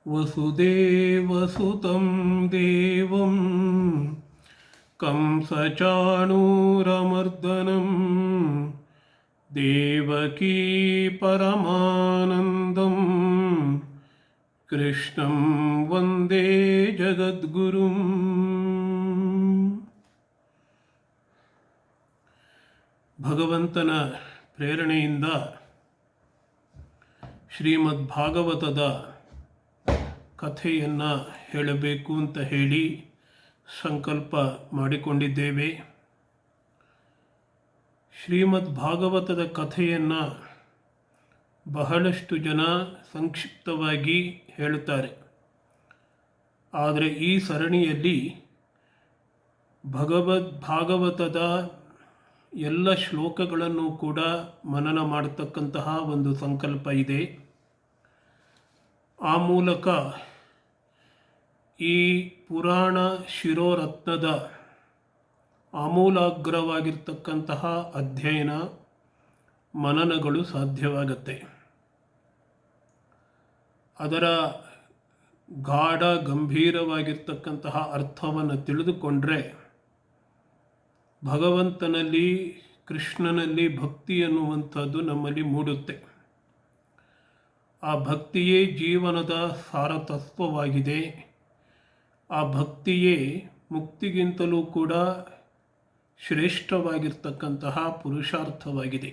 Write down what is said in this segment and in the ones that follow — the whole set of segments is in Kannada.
ವಸುದೇವಸುತಂ ದೇವಂ ಕಂಸಚಾಣೂರಮರ್ದನಂ ದೇವಕೀ ಪರಮಾನಂದಂ ಕೃಷ್ಣಂ ವಂದೇ ಜಗದ್ಗುರುಂ. ಭಗವಂತನ ಪ್ರೇರಣೆಯಿಂದ ಶ್ರೀಮದ್ ಭಾಗವತದ ಕಥೆಯನ್ನು ಹೇಳಬೇಕು ಅಂತ ಹೇಳಿ ಸಂಕಲ್ಪ ಮಾಡಿಕೊಂಡಿದ್ದೇವೆ. ಶ್ರೀಮದ್ ಭಾಗವತದ ಕಥೆಯನ್ನು ಬಹಳಷ್ಟು ಜನ ಸಂಕ್ಷಿಪ್ತವಾಗಿ ಹೇಳುತ್ತಾರೆ. ಆದರೆ ಈ ಸರಣಿಯಲ್ಲಿ ಭಾಗವತದ ಎಲ್ಲ ಶ್ಲೋಕಗಳನ್ನು ಕೂಡ ಮನನ ಮಾಡತಕ್ಕಂತಹ ಒಂದು ಸಂಕಲ್ಪ ಇದೆ. ಆ ಮೂಲಕ ಈ ಪುರಾಣ ಶಿರೋರತ್ನದ ಆಮೂಲಾಗ್ರವಾಗಿರ್ತಕ್ಕಂತಹ ಅಧ್ಯಯನ ಮನನಗಳು ಸಾಧ್ಯವಾಗುತ್ತೆ. ಅದರ ಗಾಢ ಗಂಭೀರವಾಗಿರ್ತಕ್ಕಂತಹ ಅರ್ಥವನ್ನು ತಿಳಿದುಕೊಂಡ್ರೆ ಭಗವಂತನಲ್ಲಿ, ಕೃಷ್ಣನಲ್ಲಿ ಭಕ್ತಿ ಅನ್ನುವಂಥದ್ದು ನಮ್ಮಲ್ಲಿ ಮೂಡುತ್ತೆ. ಆ ಭಕ್ತಿಯೇ ಜೀವನದ ಸಾರತತ್ವವಾಗಿದೆ. ಆ ಭಕ್ತಿಯೇ ಮುಕ್ತಿಗಿಂತಲೂ ಕೂಡ ಶ್ರೇಷ್ಠವಾಗಿರ್ತಕ್ಕಂತಹ ಪುರುಷಾರ್ಥವಾಗಿದೆ.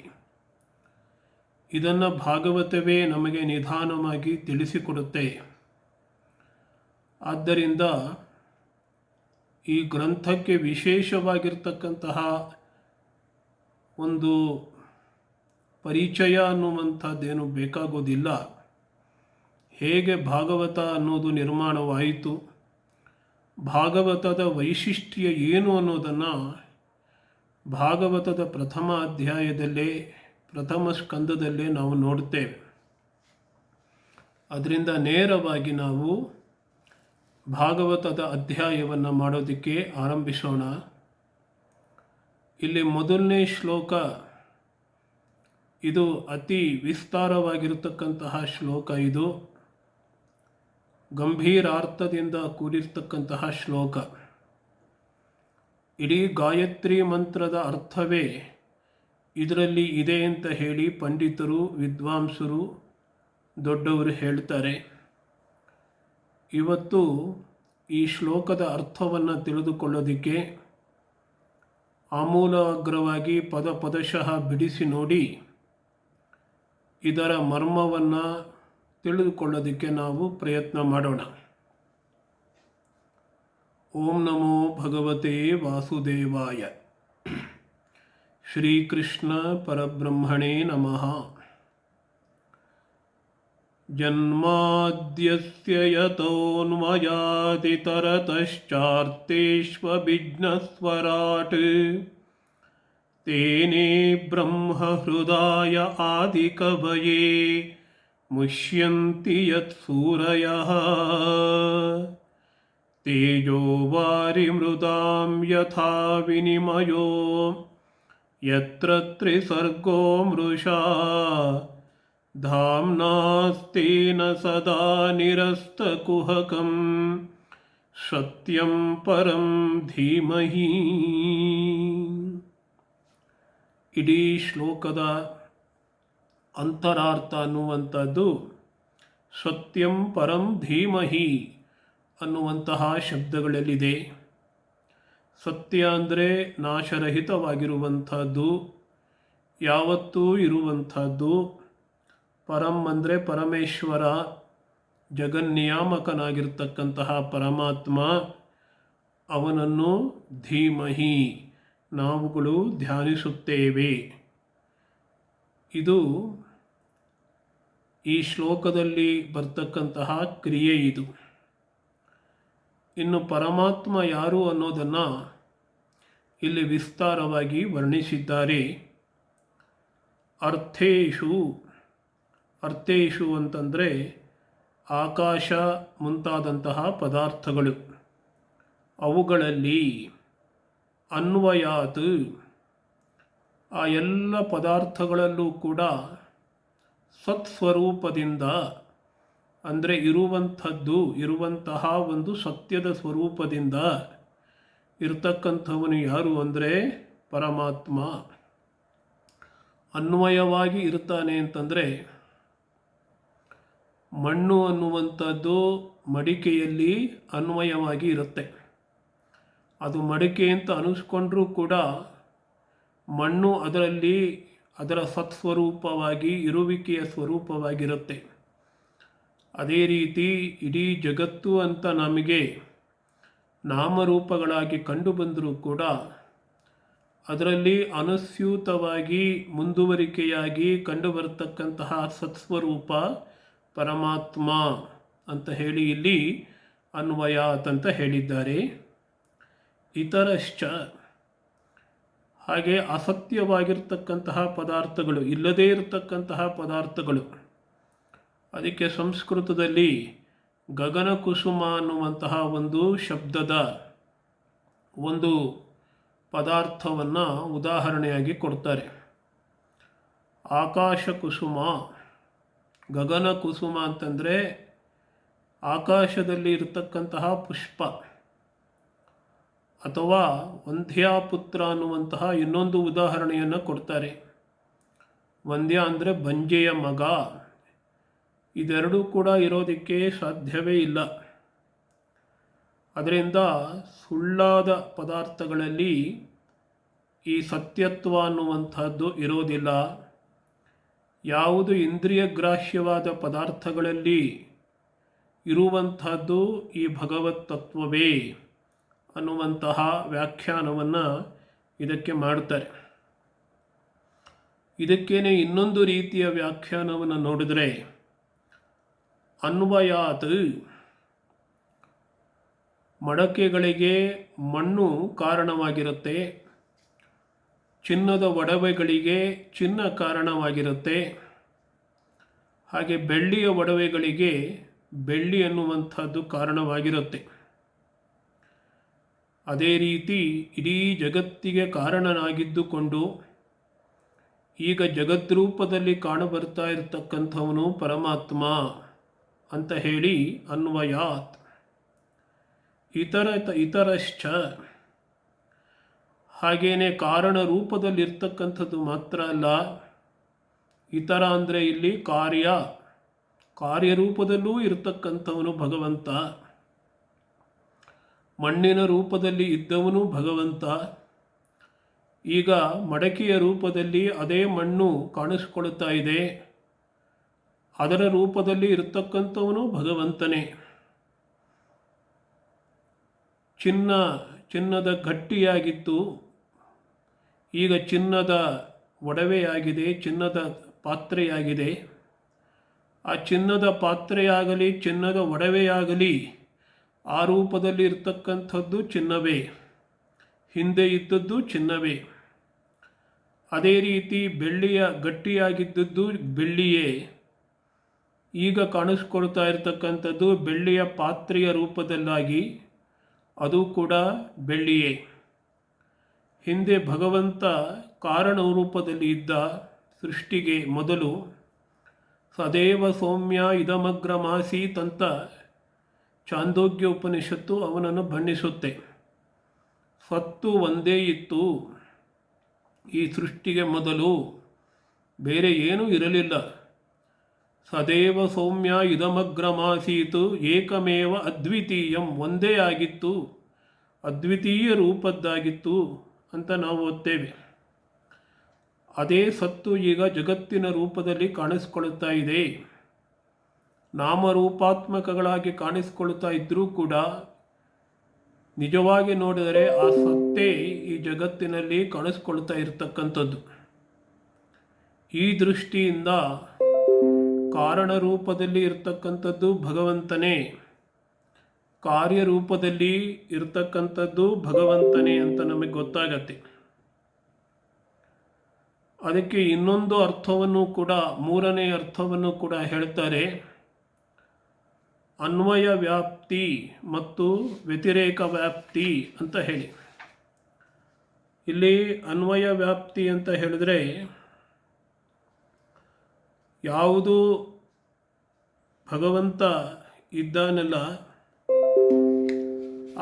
ಇದನ್ನು ಭಾಗವತವೇ ನಮಗೆ ನಿಧಾನವಾಗಿ ತಿಳಿಸಿಕೊಡುತ್ತೆ. ಆದ್ದರಿಂದ ಈ ಗ್ರಂಥಕ್ಕೆ ವಿಶೇಷವಾಗಿರ್ತಕ್ಕಂತಹ ಒಂದು ಪರಿಚಯ ಅನ್ನುವಂಥದ್ದೇನು ಬೇಕಾಗೋದಿಲ್ಲ. ಹೇಗೆ ಭಾಗವತ ಅನ್ನೋದು ನಿರ್ಮಾಣವಾಯಿತು, ಭಾಗವತದ ವೈಶಿಷ್ಟ್ಯ ಏನು ಅನ್ನೋದನ್ನು ಭಾಗವತದ ಪ್ರಥಮ ಅಧ್ಯಾಯದಲ್ಲೇ, ಪ್ರಥಮ ಸ್ಕಂದದಲ್ಲೇ ನಾವು ನೋಡುತ್ತೇವೆ. ಅದರಿಂದ ನೇರವಾಗಿ ನಾವು ಭಾಗವತದ ಅಧ್ಯಾಯವನ್ನು ಮಾಡೋದಕ್ಕೆ ಆರಂಭಿಸೋಣ. ಇಲ್ಲಿ ಮೊದಲನೇ ಶ್ಲೋಕ, ಇದು ಅತಿ ವಿಸ್ತಾರವಾಗಿರತಕ್ಕಂತಹ ಶ್ಲೋಕ. ಇದು ಗಂಭೀರಾರ್ಥದಿಂದ ಕೂಡಿರ್ತಕ್ಕಂತಹ ಶ್ಲೋಕ. ಇಡೀ ಗಾಯತ್ರಿ ಮಂತ್ರದ ಅರ್ಥವೇ ಇದರಲ್ಲಿ ಇದೆ ಅಂತ ಹೇಳಿ ಪಂಡಿತರು, ವಿದ್ವಾಂಸರು, ದೊಡ್ಡವರು ಹೇಳ್ತಾರೆ. ಇವತ್ತು ಈ ಶ್ಲೋಕದ ಅರ್ಥವನ್ನು ತಿಳಿದುಕೊಳ್ಳೋದಕ್ಕೆ ಆಮೂಲಾಗ್ರವಾಗಿ ಪದಶಃ ಬಿಡಿಸಿ ನೋಡಿ ಇದರ ಮರ್ಮವನ್ನು ತಿಳಿದುಕೊಳ್ಳೋದಕ್ಕೆ ನಾವು ಪ್ರಯತ್ನ ಮಾಡೋಣ. ಓಂ ನಮೋ ಭಗವತೆ ವಾಸುದೇವಾಯ. ಶ್ರೀಕೃಷ್ಣ ಪರಬ್ರಹ್ಮಣೇ ನಮಃ. ಜನ್ಮಾದ್ಯಸ್ಯ ಯತೋನ್ಮಯಾದಿತರತಶ್ಚಾರ್ಥೇಷ್ವಭಿಘ್ನಸ್ವರಾಟ್ ತೇನೇ ಬ್ರಹ್ಮಹೃದಾಯ ಆದಿಕವಯೇ ಮುಷ್ಯಂತಿ ಯತ್ಸೂರಯಃ ತೇಜೋ ವಾರಿಮೃದಾಂ ಯಥಾ ವಿನಿಮಯೋ ಯತ್ರ ತ್ರಿಸರ್ಗೋ ಮೃಷಾ ಧಾಮ್ನಾಸ್ತೇನ ಸದಾ ನಿರಸ್ತಕುಹಕಂ ಸತ್ಯಂ ಪರಂ ಧೀಮಹಿ. ಇಡೀ ಶ್ಲೋಕದ ಅಂತರಾರ್ಥ ಅನ್ನುವಂಥದ್ದು ಸತ್ಯಂ ಪರಂ ಧೀಮಹಿ ಅನ್ನುವಂತಹ ಶಬ್ದಗಳಲ್ಲಿದೆ. ಸತ್ಯ ಅಂದರೆ ನಾಶರಹಿತವಾಗಿರುವಂಥದ್ದು, ಯಾವತ್ತೂ ಇರುವಂಥದ್ದು. ಪರಂ ಅಂದರೆ ಪರಮೇಶ್ವರ, ಜಗನ್ನಿಯಾಮಕನಾಗಿರ್ತಕ್ಕಂತಹ ಪರಮಾತ್ಮ. ಅವನನ್ನು ಧೀಮಹಿ ನಾವುಗಳು ಧ್ಯಾನಿಸುತ್ತೇವೆ. ಇದು ಈ ಶ್ಲೋಕದಲ್ಲಿ ಬರ್ತಕ್ಕಂತಹ ಕ್ರಿಯೆ. ಇದು ಇನ್ನು ಪರಮಾತ್ಮ ಯಾರು ಅನ್ನೋದನ್ನು ಇಲ್ಲಿ ವಿಸ್ತಾರವಾಗಿ ವರ್ಣಿಸಿದ್ದಾರೆ. ಅರ್ಥೇಶು ಅಂತಂದರೆ ಆಕಾಶ ಮುಂತಾದಂತಹ ಪದಾರ್ಥಗಳು, ಅವುಗಳಲ್ಲಿ ಅನ್ವಯಾತ್ ಆ ಎಲ್ಲ ಪದಾರ್ಥಗಳಲ್ಲೂ ಕೂಡ ಸತ್ಸ್ವರೂಪದಿಂದ ಅಂದರೆ ಇರುವಂತಹ ಒಂದು ಸತ್ಯದ ಸ್ವರೂಪದಿಂದ ಇರತಕ್ಕಂಥವನು ಯಾರು ಅಂದರೆ ಪರಮಾತ್ಮ. ಅನ್ವಯವಾಗಿ ಇರ್ತಾನೆ ಅಂತಂದರೆ ಮಣ್ಣು ಅನ್ನುವಂಥದ್ದು ಮಡಿಕೆಯಲ್ಲಿ ಅನ್ವಯವಾಗಿ ಇರುತ್ತೆ. ಅದು ಮಡಿಕೆ ಅಂತ ಅನಿಸ್ಕೊಂಡ್ರೂ ಕೂಡ ಮಣ್ಣು ಅದರ ಸತ್ಸ್ವರೂಪವಾಗಿ ಇರುವಿಕೆಯ ಸ್ವರೂಪವಾಗಿರುತ್ತೆ. ಅದೇ ರೀತಿ ಇಡೀ ಜಗತ್ತು ಅಂತ ನಮಗೆ ನಾಮರೂಪಗಳಾಗಿ ಕಂಡು ಬಂದರೂ ಕೂಡ ಅದರಲ್ಲಿ ಅನುಸ್ಯೂತವಾಗಿ ಮುಂದುವರಿಕೆಯಾಗಿ ಕಂಡುಬರತಕ್ಕಂತಹ ಸತ್ಸ್ವರೂಪ ಪರಮಾತ್ಮ ಅಂತ ಹೇಳಿ ಇಲ್ಲಿ ಅನ್ವಯಾತ್ ಅಂತ ಹೇಳಿದ್ದಾರೆ. ಇತರಶ್ಚ, ಹಾಗೆ ಅಸತ್ಯವಾಗಿರ್ತಕ್ಕಂತಹ ಪದಾರ್ಥಗಳು, ಇಲ್ಲದೇ ಇರತಕ್ಕಂತಹ ಪದಾರ್ಥಗಳು, ಅದಕ್ಕೆ ಸಂಸ್ಕೃತದಲ್ಲಿ ಗಗನಕುಸುಮ ಅನ್ನುವಂತಹ ಒಂದು ಶಬ್ದದ ಒಂದು ಪದಾರ್ಥವನ್ನು ಉದಾಹರಣೆಯಾಗಿ ಕೊಡ್ತಾರೆ. ಆಕಾಶ ಕುಸುಮ, ಗಗನ ಕುಸುಮ ಅಂತಂದರೆ ಆಕಾಶದಲ್ಲಿ ಇರತಕ್ಕಂತಹ ಪುಷ್ಪ, ಅಥವಾ ವಂದ್ಯಾಪುತ್ರ ಅನ್ನುವಂತಹ ಇನ್ನೊಂದು ಉದಾಹರಣೆಯನ್ನು ಕೊಡ್ತಾರೆ. ವಂದ್ಯ ಅಂದರೆ ಬಂಜೆಯ ಮಗ. ಇದೆರಡೂ ಕೂಡ ಇರೋದಕ್ಕೆ ಸಾಧ್ಯವೇ ಇಲ್ಲ. ಅದರಿಂದ ಸುಳ್ಳಾದ ಪದಾರ್ಥಗಳಲ್ಲಿ ಈ ಸತ್ಯತ್ವ ಅನ್ನುವಂಥದ್ದು ಇರೋದಿಲ್ಲ. ಯಾವುದು ಇಂದ್ರಿಯ ಗ್ರಾಹ್ಯವಾದ ಪದಾರ್ಥಗಳಲ್ಲಿ ಇರುವಂಥದ್ದು ಈ ಭಗವತ್ ತತ್ವವೇ ಅನ್ನುವಂತಹ ವ್ಯಾಖ್ಯಾನವನ್ನು ಇದಕ್ಕೆ ಮಾಡ್ತಾರೆ. ಇದಕ್ಕೇನೆ ಇನ್ನೊಂದು ರೀತಿಯ ವ್ಯಾಖ್ಯಾನವನ್ನು ನೋಡಿದರೆ ಅನ್ವಯಾತ್, ಮಡಕೆಗಳಿಗೆ ಮಣ್ಣು ಕಾರಣವಾಗಿರುತ್ತೆ, ಚಿನ್ನದ ಒಡವೆಗಳಿಗೆ ಚಿನ್ನ ಕಾರಣವಾಗಿರುತ್ತೆ, ಹಾಗೆ ಬೆಳ್ಳಿಯ ಒಡವೆಗಳಿಗೆ ಬೆಳ್ಳಿ ಅನ್ನುವಂಥದ್ದು ಕಾರಣವಾಗಿರುತ್ತೆ. ಅದೇ ರೀತಿ ಇಡೀ ಜಗತ್ತಿಗೆ ಕಾರಣನಾಗಿದ್ದುಕೊಂಡು ಈಗ ಜಗದ್ರೂಪದಲ್ಲಿ ಕಾಣಬರ್ತಾ ಇರತಕ್ಕಂಥವನು ಪರಮಾತ್ಮ ಅಂತ ಹೇಳಿ ಅನ್ವಯಾತ್. ಇತರಶ್ಚ, ಹಾಗೇನೆ ಕಾರಣ ರೂಪದಲ್ಲಿರ್ತಕ್ಕಂಥದ್ದು ಮಾತ್ರ ಅಲ್ಲ, ಇತರ ಅಂದರೆ ಇಲ್ಲಿ ಕಾರ್ಯರೂಪದಲ್ಲೂ ಇರತಕ್ಕಂಥವನು ಭಗವಂತ. ಮಣ್ಣಿನ ರೂಪದಲ್ಲಿ ಇದ್ದವನು ಭಗವಂತ. ಈಗ ಮಡಕೆಯ ರೂಪದಲ್ಲಿ ಅದೇ ಮಣ್ಣು ಕಾಣಿಸ್ಕೊಳ್ತಾ ಇದೆ, ಅದರ ರೂಪದಲ್ಲಿ ಇರತಕ್ಕಂಥವನು ಭಗವಂತನೇ. ಚಿನ್ನದ ಗಟ್ಟಿಯಾಗಿತ್ತು, ಈಗ ಚಿನ್ನದ ಒಡವೆಯಾಗಿದೆ, ಚಿನ್ನದ ಪಾತ್ರೆಯಾಗಿದೆ. ಆ ಚಿನ್ನದ ಪಾತ್ರೆಯಾಗಲಿ ಚಿನ್ನದ ಒಡವೆಯಾಗಲಿ ಆ ರೂಪದಲ್ಲಿ ಇರ್ತಕ್ಕಂಥದ್ದು ಚಿನ್ನವೇ, ಹಿಂದೆ ಇದ್ದದ್ದು ಚಿನ್ನವೇ. ಅದೇ ರೀತಿ ಬೆಳ್ಳಿಯ ಗಟ್ಟಿಯಾಗಿದ್ದದ್ದು ಬೆಳ್ಳಿಯೇ, ಈಗ ಕಾಣಿಸ್ಕೊಳ್ತಾ ಇರತಕ್ಕಂಥದ್ದು ಬೆಳ್ಳಿಯ ಪಾತ್ರೆಯ ರೂಪದಲ್ಲಾಗಿ ಅದು ಕೂಡ ಬೆಳ್ಳಿಯೇ. ಹಿಂದೆ ಭಗವಂತ ಕಾರಣ ರೂಪದಲ್ಲಿ ಇದ್ದ ಸೃಷ್ಟಿಗೆ ಮೊದಲು. ಸದೇವ ಸೌಮ್ಯ ಇದಮಗ್ರಮಾಸೀತ್ ಅಂತ ಚಾಂದೋಗ್ಯ ಉಪನಿಷತ್ತು ಅವನನ್ನು ಬಣ್ಣಿಸುತ್ತೆ. ಸತ್ತು ಒಂದೇ ಇತ್ತು ಈ ಸೃಷ್ಟಿಗೆ ಮೊದಲು, ಬೇರೆ ಏನೂ ಇರಲಿಲ್ಲ. ಸದೇವ ಸೌಮ್ಯ ಇದಮಗ್ರಮಾಸೀತು ಏಕಮೇವ ಅದ್ವಿತೀಯಂ, ಒಂದೇ ಆಗಿತ್ತು, ಅದ್ವಿತೀಯ ರೂಪದ್ದಾಗಿತ್ತು ಅಂತ ನಾವು ಓದ್ತೇವೆ. ಅದೇ ಸತ್ತು ಈಗ ಜಗತ್ತಿನ ರೂಪದಲ್ಲಿ ಕಾಣಿಸ್ಕೊಳ್ತಾ ಇದೆ. ನಾಮರೂಪಾತ್ಮಕಗಳಾಗಿ ಕಾಣಿಸ್ಕೊಳ್ತಾ ಇದ್ದರೂ ಕೂಡ ನಿಜವಾಗಿ ನೋಡಿದರೆ ಆ ಸತ್ತೇ ಈ ಜಗತ್ತಿನಲ್ಲಿ ಕಾಣಿಸ್ಕೊಳ್ತಾ ಇರತಕ್ಕಂಥದ್ದು. ಈ ದೃಷ್ಟಿಯಿಂದ ಕಾರಣ ರೂಪದಲ್ಲಿ ಇರ್ತಕ್ಕಂಥದ್ದು ಭಗವಂತನೇ, ಕಾರ್ಯರೂಪದಲ್ಲಿ ಇರ್ತಕ್ಕಂಥದ್ದು ಭಗವಂತನೇ ಅಂತ ನಮಗೆ ಗೊತ್ತಾಗತ್ತೆ. ಅದಕ್ಕೆ ಇನ್ನೊಂದು ಅರ್ಥವನ್ನು ಕೂಡ, ಮೂರನೇ ಅರ್ಥವನ್ನು ಕೂಡ ಹೇಳ್ತಾರೆ. ಅನ್ವಯ ವ್ಯಾಪ್ತಿ ಮತ್ತು ವ್ಯತಿರೇಕ ವ್ಯಾಪ್ತಿ ಅಂತ ಹೇಳಿ. ಇಲ್ಲಿ ಅನ್ವಯ ವ್ಯಾಪ್ತಿ ಅಂತ ಹೇಳಿದ್ರೆ, ಯಾವುದು ಭಗವಂತ ಇದ್ದಾನಲ್ಲ,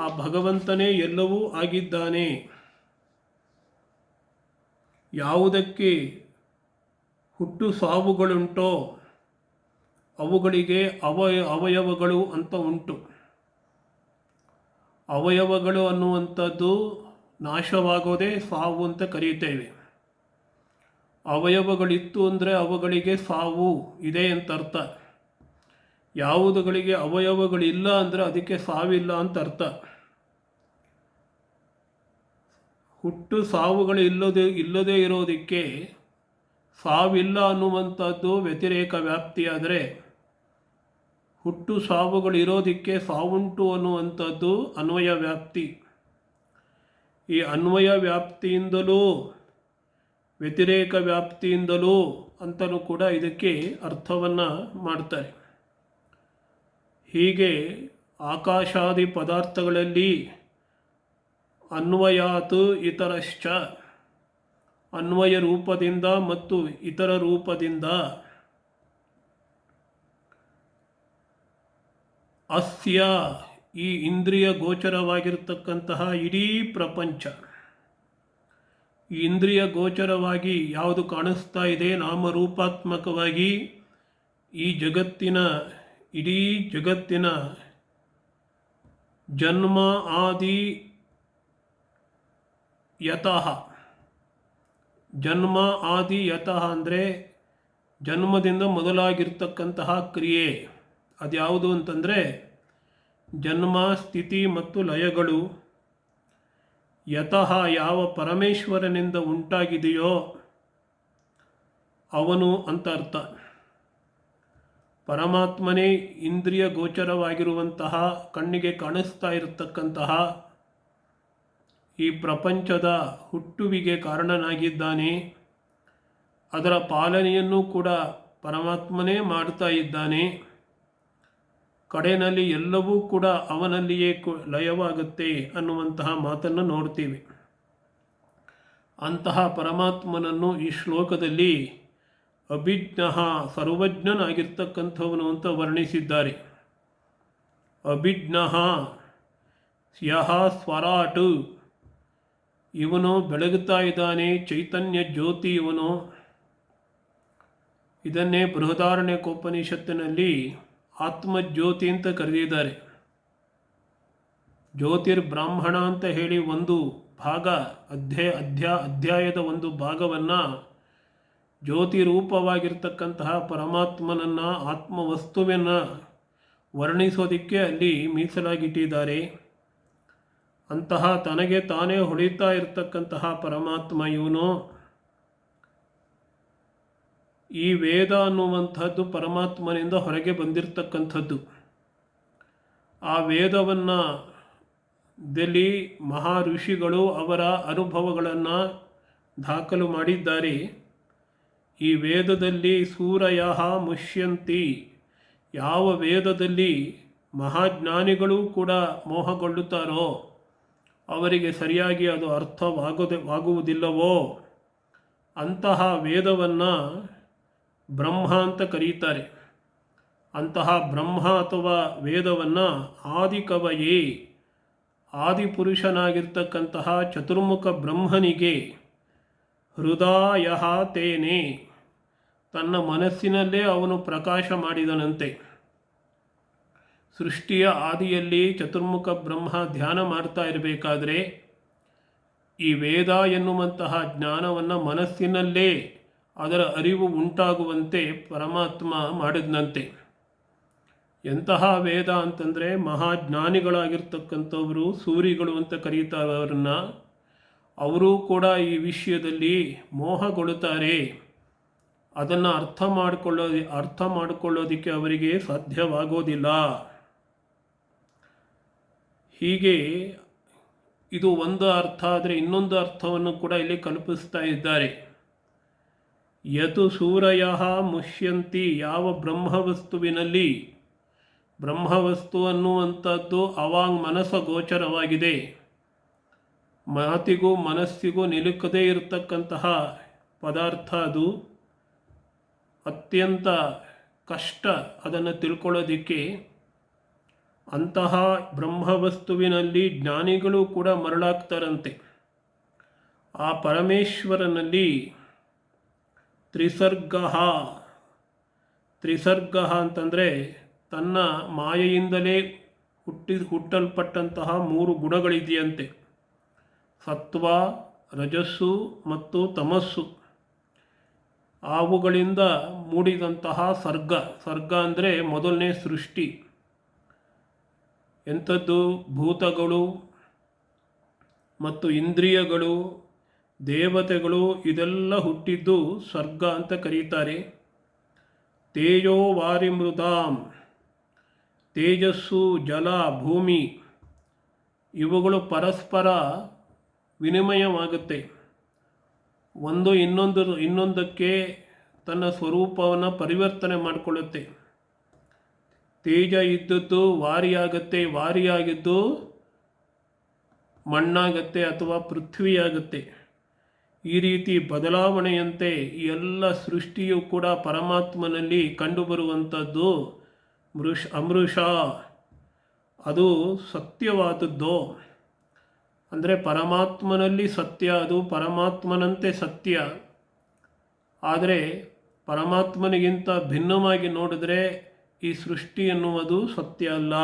ಆ ಭಗವಂತನೇ ಎಲ್ಲವೂ ಆಗಿದ್ದಾನೆ. ಯಾವುದಕ್ಕೆ ಹುಟ್ಟು ಸಾವುಗಳುಂಟೋ ಅವುಗಳಿಗೆ ಅವಯವಗಳು ಅಂತ ಉಂಟು. ಅವಯವಗಳು ಅನ್ನುವಂಥದ್ದು ನಾಶವಾಗೋದೇ ಸಾವು ಅಂತ ಕರೀತೇವೆ. ಅವಯವಗಳಿತ್ತು ಅಂದರೆ ಅವುಗಳಿಗೆ ಸಾವು ಇದೆ ಅಂತ ಅರ್ಥ. ಯಾವುದುಗಳಿಗೆ ಅವಯವಗಳಿಲ್ಲ ಅಂದರೆ ಅದಕ್ಕೆ ಸಾವಿಲ್ಲ ಅಂತ ಅರ್ಥ. ಹುಟ್ಟು ಸಾವುಗಳು ಇಲ್ಲದೇ ಇರೋದಕ್ಕೆ ಸಾವಿಲ್ಲ ಅನ್ನುವಂಥದ್ದು ವ್ಯತಿರೇಕ ವ್ಯಾಪ್ತಿಯಾದರೆ, ಹುಟ್ಟು ಸಾವುಗಳು ಇರೋದಕ್ಕೆ ಸಾವುಂಟು ಅನ್ನುವಂಥದ್ದು ಅನ್ವಯ ವ್ಯಾಪ್ತಿ. ಈ ಅನ್ವಯ ವ್ಯಾಪ್ತಿಯಿಂದಲೂ ವ್ಯತಿರೇಕ ವ್ಯಾಪ್ತಿಯಿಂದಲೂ ಅಂತಲೂ ಕೂಡ ಇದಕ್ಕೆ ಅರ್ಥವನ್ನು ಮಾಡ್ತಾರೆ. ಹೀಗೆ ಆಕಾಶಾದಿ ಪದಾರ್ಥಗಳಲ್ಲಿ ಅನ್ವಯಾತ್ ಇತರಶ್ಚ, ಅನ್ವಯ ರೂಪದಿಂದ ಮತ್ತು ಇತರ ರೂಪದಿಂದ ಅಸ್ಯ ಈ ಇಂದ್ರಿಯ ಗೋಚರವಾಗಿರ್ತಕ್ಕಂತಹ ಇಡೀ ಪ್ರಪಂಚ, ಈ ಇಂದ್ರಿಯ ಗೋಚರವಾಗಿ ಯಾವುದು ಕಾಣಿಸ್ತಾ ಇದೆ ನಾಮರೂಪಾತ್ಮಕವಾಗಿ, ಈ ಜಗತ್ತಿನ ಇಡೀ ಜಗತ್ತಿನ ಜನ್ಮ ಆದಿ ಯತಃ, ಜನ್ಮ ಆದಿ ಯತಃ ಅಂದರೆ ಜನ್ಮದಿಂದ ಮೊದಲಾಗಿರ್ತಕ್ಕಂತಹ ಕ್ರಿಯೆ ಅದ್ಯಾವುದು ಅಂತಂದರೆ ಜನ್ಮ ಸ್ಥಿತಿ ಮತ್ತು ಲಯಗಳು ಯತಃ ಯಾವ ಪರಮೇಶ್ವರನಿಂದ ಉಂಟಾಗಿದೆಯೋ ಅವನು ಅಂತ ಅರ್ಥ. ಪರಮಾತ್ಮನೇ ಇಂದ್ರಿಯ ಗೋಚರವಾಗಿರುವಂತಹ ಕಣ್ಣಿಗೆ ಕಾಣಿಸ್ತಾ ಇರತಕ್ಕಂತಹ ಈ ಪ್ರಪಂಚದ ಹುಟ್ಟುವಿಗೆ ಕಾರಣನಾಗಿದ್ದಾನೆ. ಅದರ ಪಾಲನೆಯನ್ನು ಕೂಡ ಪರಮಾತ್ಮನೇ ಮಾಡ್ತಾ ಇದ್ದಾನೆ. ಕಡೆಯಲ್ಲಿ ಎಲ್ಲವೂ ಕೂಡ ಅವನಲ್ಲಿಯೇ ಲಯವಾಗುತ್ತೆ ಅನ್ನುವಂತಹ ಮಾತನ್ನು ನೋಡ್ತೀವಿ. ಅಂತಹ ಪರಮಾತ್ಮನನ್ನು ಈ ಶ್ಲೋಕದಲ್ಲಿ ಅಭಿಜ್ಞಃ, ಸರ್ವಜ್ಞನಾಗಿರ್ತಕ್ಕಂಥವನು ಅಂತ ವರ್ಣಿಸಿದ್ದಾರೆ. ಅಭಿಜ್ಞಃ ಯಃ ಸ್ವರಾಟ್, ಇವನು ಬೆಳಗುತ್ತಾ ಇದ್ದಾನೆ, ಚೈತನ್ಯ ಜ್ಯೋತಿ ಇವನು. ಇದನ್ನೇ ಬೃಹದಾರಣ್ಯಕೋಪನಿಷತ್ತಿನಲ್ಲಿ ಆತ್ಮಜ್ಯೋತಿ ಅಂತ ಕರೆದಿದ್ದಾರೆ. ಜ್ಯೋತಿರ್ಬ್ರಾಹ್ಮಣ ಅಂತ ಹೇಳಿ ಒಂದು ಭಾಗ ಅಧ್ಯಾಯದ ಒಂದು ಭಾಗವನ್ನು ಜ್ಯೋತಿ ರೂಪವಾಗಿರ್ತಕ್ಕಂತಹ ಪರಮಾತ್ಮನನ್ನು, ಆತ್ಮವಸ್ತುವನ್ನು ವರ್ಣಿಸೋದಕ್ಕೆ ಅಲ್ಲಿ ಮೀಸಲಾಗಿಟ್ಟಿದ್ದಾರೆ. ಅಂತಹ ತನಗೆ ತಾನೇ ಹೊಳಿತಾ ಇರತಕ್ಕಂತಹ ಪರಮಾತ್ಮ ಇವನು. ಈ ವೇದ ಅನ್ನುವಂಥದ್ದು ಪರಮಾತ್ಮನಿಂದ ಹೊರಗೆ ಬಂದಿರತಕ್ಕಂಥದ್ದು. ಆ ವೇದವನ್ನು ದಲ್ಲಿ ಮಹಾ ಋಷಿಗಳು ಅವರ ಅನುಭವಗಳನ್ನು ದಾಖಲು ಮಾಡಿದ್ದಾರೆ. ಈ ವೇದದಲ್ಲಿ ಸೂರಯಃ ಮುಷ್ಯಂತಿ, ಯಾವ ವೇದದಲ್ಲಿ ಮಹಾಜ್ಞಾನಿಗಳು ಕೂಡ ಮೋಹಗೊಳ್ಳುತ್ತಾರೋ, ಅವರಿಗೆ ಸರಿಯಾಗಿ ಅದು ಅರ್ಥವಾಗುವುದಿಲ್ಲವೋ ಅಂತಹ ವೇದವನ್ನು ಬ್ರಹ್ಮ ಅಂತ ಕರೀತಾರೆ. ಅಂತಹ ಬ್ರಹ್ಮ ಅಥವಾ ವೇದವನ್ನು ಆದಿಕವಯೇ, ಆದಿಪುರುಷನಾಗಿರ್ತಕ್ಕಂತಹ ಚತುರ್ಮುಖ ಬ್ರಹ್ಮನಿಗೆ ಹೃದಯ ತೇನೆ, ತನ್ನ ಮನಸ್ಸಿನಲ್ಲೇ ಅವನು ಪ್ರಕಾಶ ಮಾಡಿದನಂತೆ. ಸೃಷ್ಟಿಯ ಆದಿಯಲ್ಲಿ ಚತುರ್ಮುಖ ಬ್ರಹ್ಮ ಧ್ಯಾನ ಮಾಡ್ತಾ ಇರಬೇಕಾದ್ರೆ ಈ ವೇದ ಎನ್ನುವಂತಹ ಜ್ಞಾನವನ್ನು ಮನಸ್ಸಿನಲ್ಲೇ ಅದರ ಅರಿವು ಉಂಟಾಗುವಂತೆ ಪರಮಾತ್ಮ ಮಾಡಿದನಂತೆ. ಎಂತಹ ವೇದ ಅಂತಂದರೆ ಮಹಾಜ್ಞಾನಿಗಳಾಗಿರ್ತಕ್ಕಂಥವರು, ಸೂರಿಗಳು ಅಂತ ಕರೀತಾರೆ ಅವರನ್ನ. ಅವರೂ ಕೂಡ ಈ ವಿಷಯದಲ್ಲಿ ಮೋಹಗೊಳ್ಳುತ್ತಾರೆ. ಅದನ್ನು ಅರ್ಥ ಮಾಡಿಕೊಳ್ಳೋದಕ್ಕೆ ಅವರಿಗೆ ಸಾಧ್ಯವಾಗೋದಿಲ್ಲ. ಹೀಗೆ ಇದು ಒಂದು ಅರ್ಥ ಆದರೆ ಇನ್ನೊಂದು ಅರ್ಥವನ್ನು ಕೂಡ ಇಲ್ಲಿ ಕಲ್ಪಿಸ್ತಾ ಇದ್ದಾರೆ. ಯತು ಸೂರಯಃ ಮುಷ್ಯಂತಿ, ಯಾವ ಬ್ರಹ್ಮವಸ್ತುವಿನಲ್ಲಿ, ಬ್ರಹ್ಮವಸ್ತು ಅನ್ನುವಂಥದ್ದು ಅವಾಂಗ್ ಮನಸ್ಸ ಗೋಚರವಾಗಿದೆ, ಮಾತಿಗೂ ಮನಸ್ಸಿಗೂ ನಿಲುಕದೇ ಇರತಕ್ಕಂತಹ ಪದಾರ್ಥ. ಅದು ಅತ್ಯಂತ ಕಷ್ಟ ಅದನ್ನು ತಿಳ್ಕೊಳ್ಳೋದಕ್ಕೆ. ಅಂತಹ ಬ್ರಹ್ಮವಸ್ತುವಿನಲ್ಲಿ ಜ್ಞಾನಿಗಳು ಕೂಡ ಮರಳಾಗ್ತಾರಂತೆ. ಆ ಪರಮೇಶ್ವರನಲ್ಲಿ ತ್ರಿಸರ್ಗ ಅಂತಂದರೆ ತನ್ನ ಮಾಯೆಯಿಂದಲೇ ಹುಟ್ಟಲ್ಪಟ್ಟಂತಹ 3 ಗುಣಗಳಿದೆಯಂತೆ: ಸತ್ವ, ರಜಸ್ಸು ಮತ್ತು ತಮಸ್ಸು. ಅವುಗಳಿಂದ ಮೂಡಿದಂತಹ ಸರ್ಗ ಅಂದರೆ ಮೊದಲನೇ ಸೃಷ್ಟಿ. ಎಂಥದ್ದು? ಭೂತಗಳು ಮತ್ತು ಇಂದ್ರಿಯಗಳು, ದೇವತೆಗಳು ಇದೆಲ್ಲ ಹುಟ್ಟಿದ್ದು ಸ್ವರ್ಗ ಅಂತ ಕರೀತಾರೆ. ತೇಜೋ ವಾರಿಮೃದಾಂ, ತೇಜಸ್ಸು, ಜಲ, ಭೂಮಿ ಇವುಗಳು ಪರಸ್ಪರ ವಿನಿಮಯವಾಗುತ್ತೆ. ಒಂದು ಇನ್ನೊಂದಕ್ಕೆ ತನ್ನ ಸ್ವರೂಪವನ್ನು ಪರಿವರ್ತನೆ ಮಾಡಿಕೊಳ್ಳುತ್ತೆ. ತೇಜ ಇದ್ದದ್ದು ವಾರಿಯಾಗತ್ತೆ, ವಾರಿಯಾಗಿದ್ದು ಮಣ್ಣಾಗತ್ತೆ ಅಥವಾ ಪೃಥ್ವಿಯಾಗುತ್ತೆ. ಈ ರೀತಿ ಬದಲಾವಣೆಯಂತೆ ಎಲ್ಲ ಸೃಷ್ಟಿಯು ಕೂಡ ಪರಮಾತ್ಮನಲ್ಲಿ ಕಂಡುಬರುವಂಥದ್ದು ಅಮೃಷ. ಅದು ಸತ್ಯವಾದದ್ದು. ಅಂದರೆ ಪರಮಾತ್ಮನಲ್ಲಿ ಸತ್ಯ, ಅದು ಪರಮಾತ್ಮನಂತೆ ಸತ್ಯ. ಆದರೆ ಪರಮಾತ್ಮನಿಗಿಂತ ಭಿನ್ನವಾಗಿ ನೋಡಿದ್ರೆ ಈ ಸೃಷ್ಟಿ ಎನ್ನುವುದು ಸತ್ಯ ಅಲ್ಲ.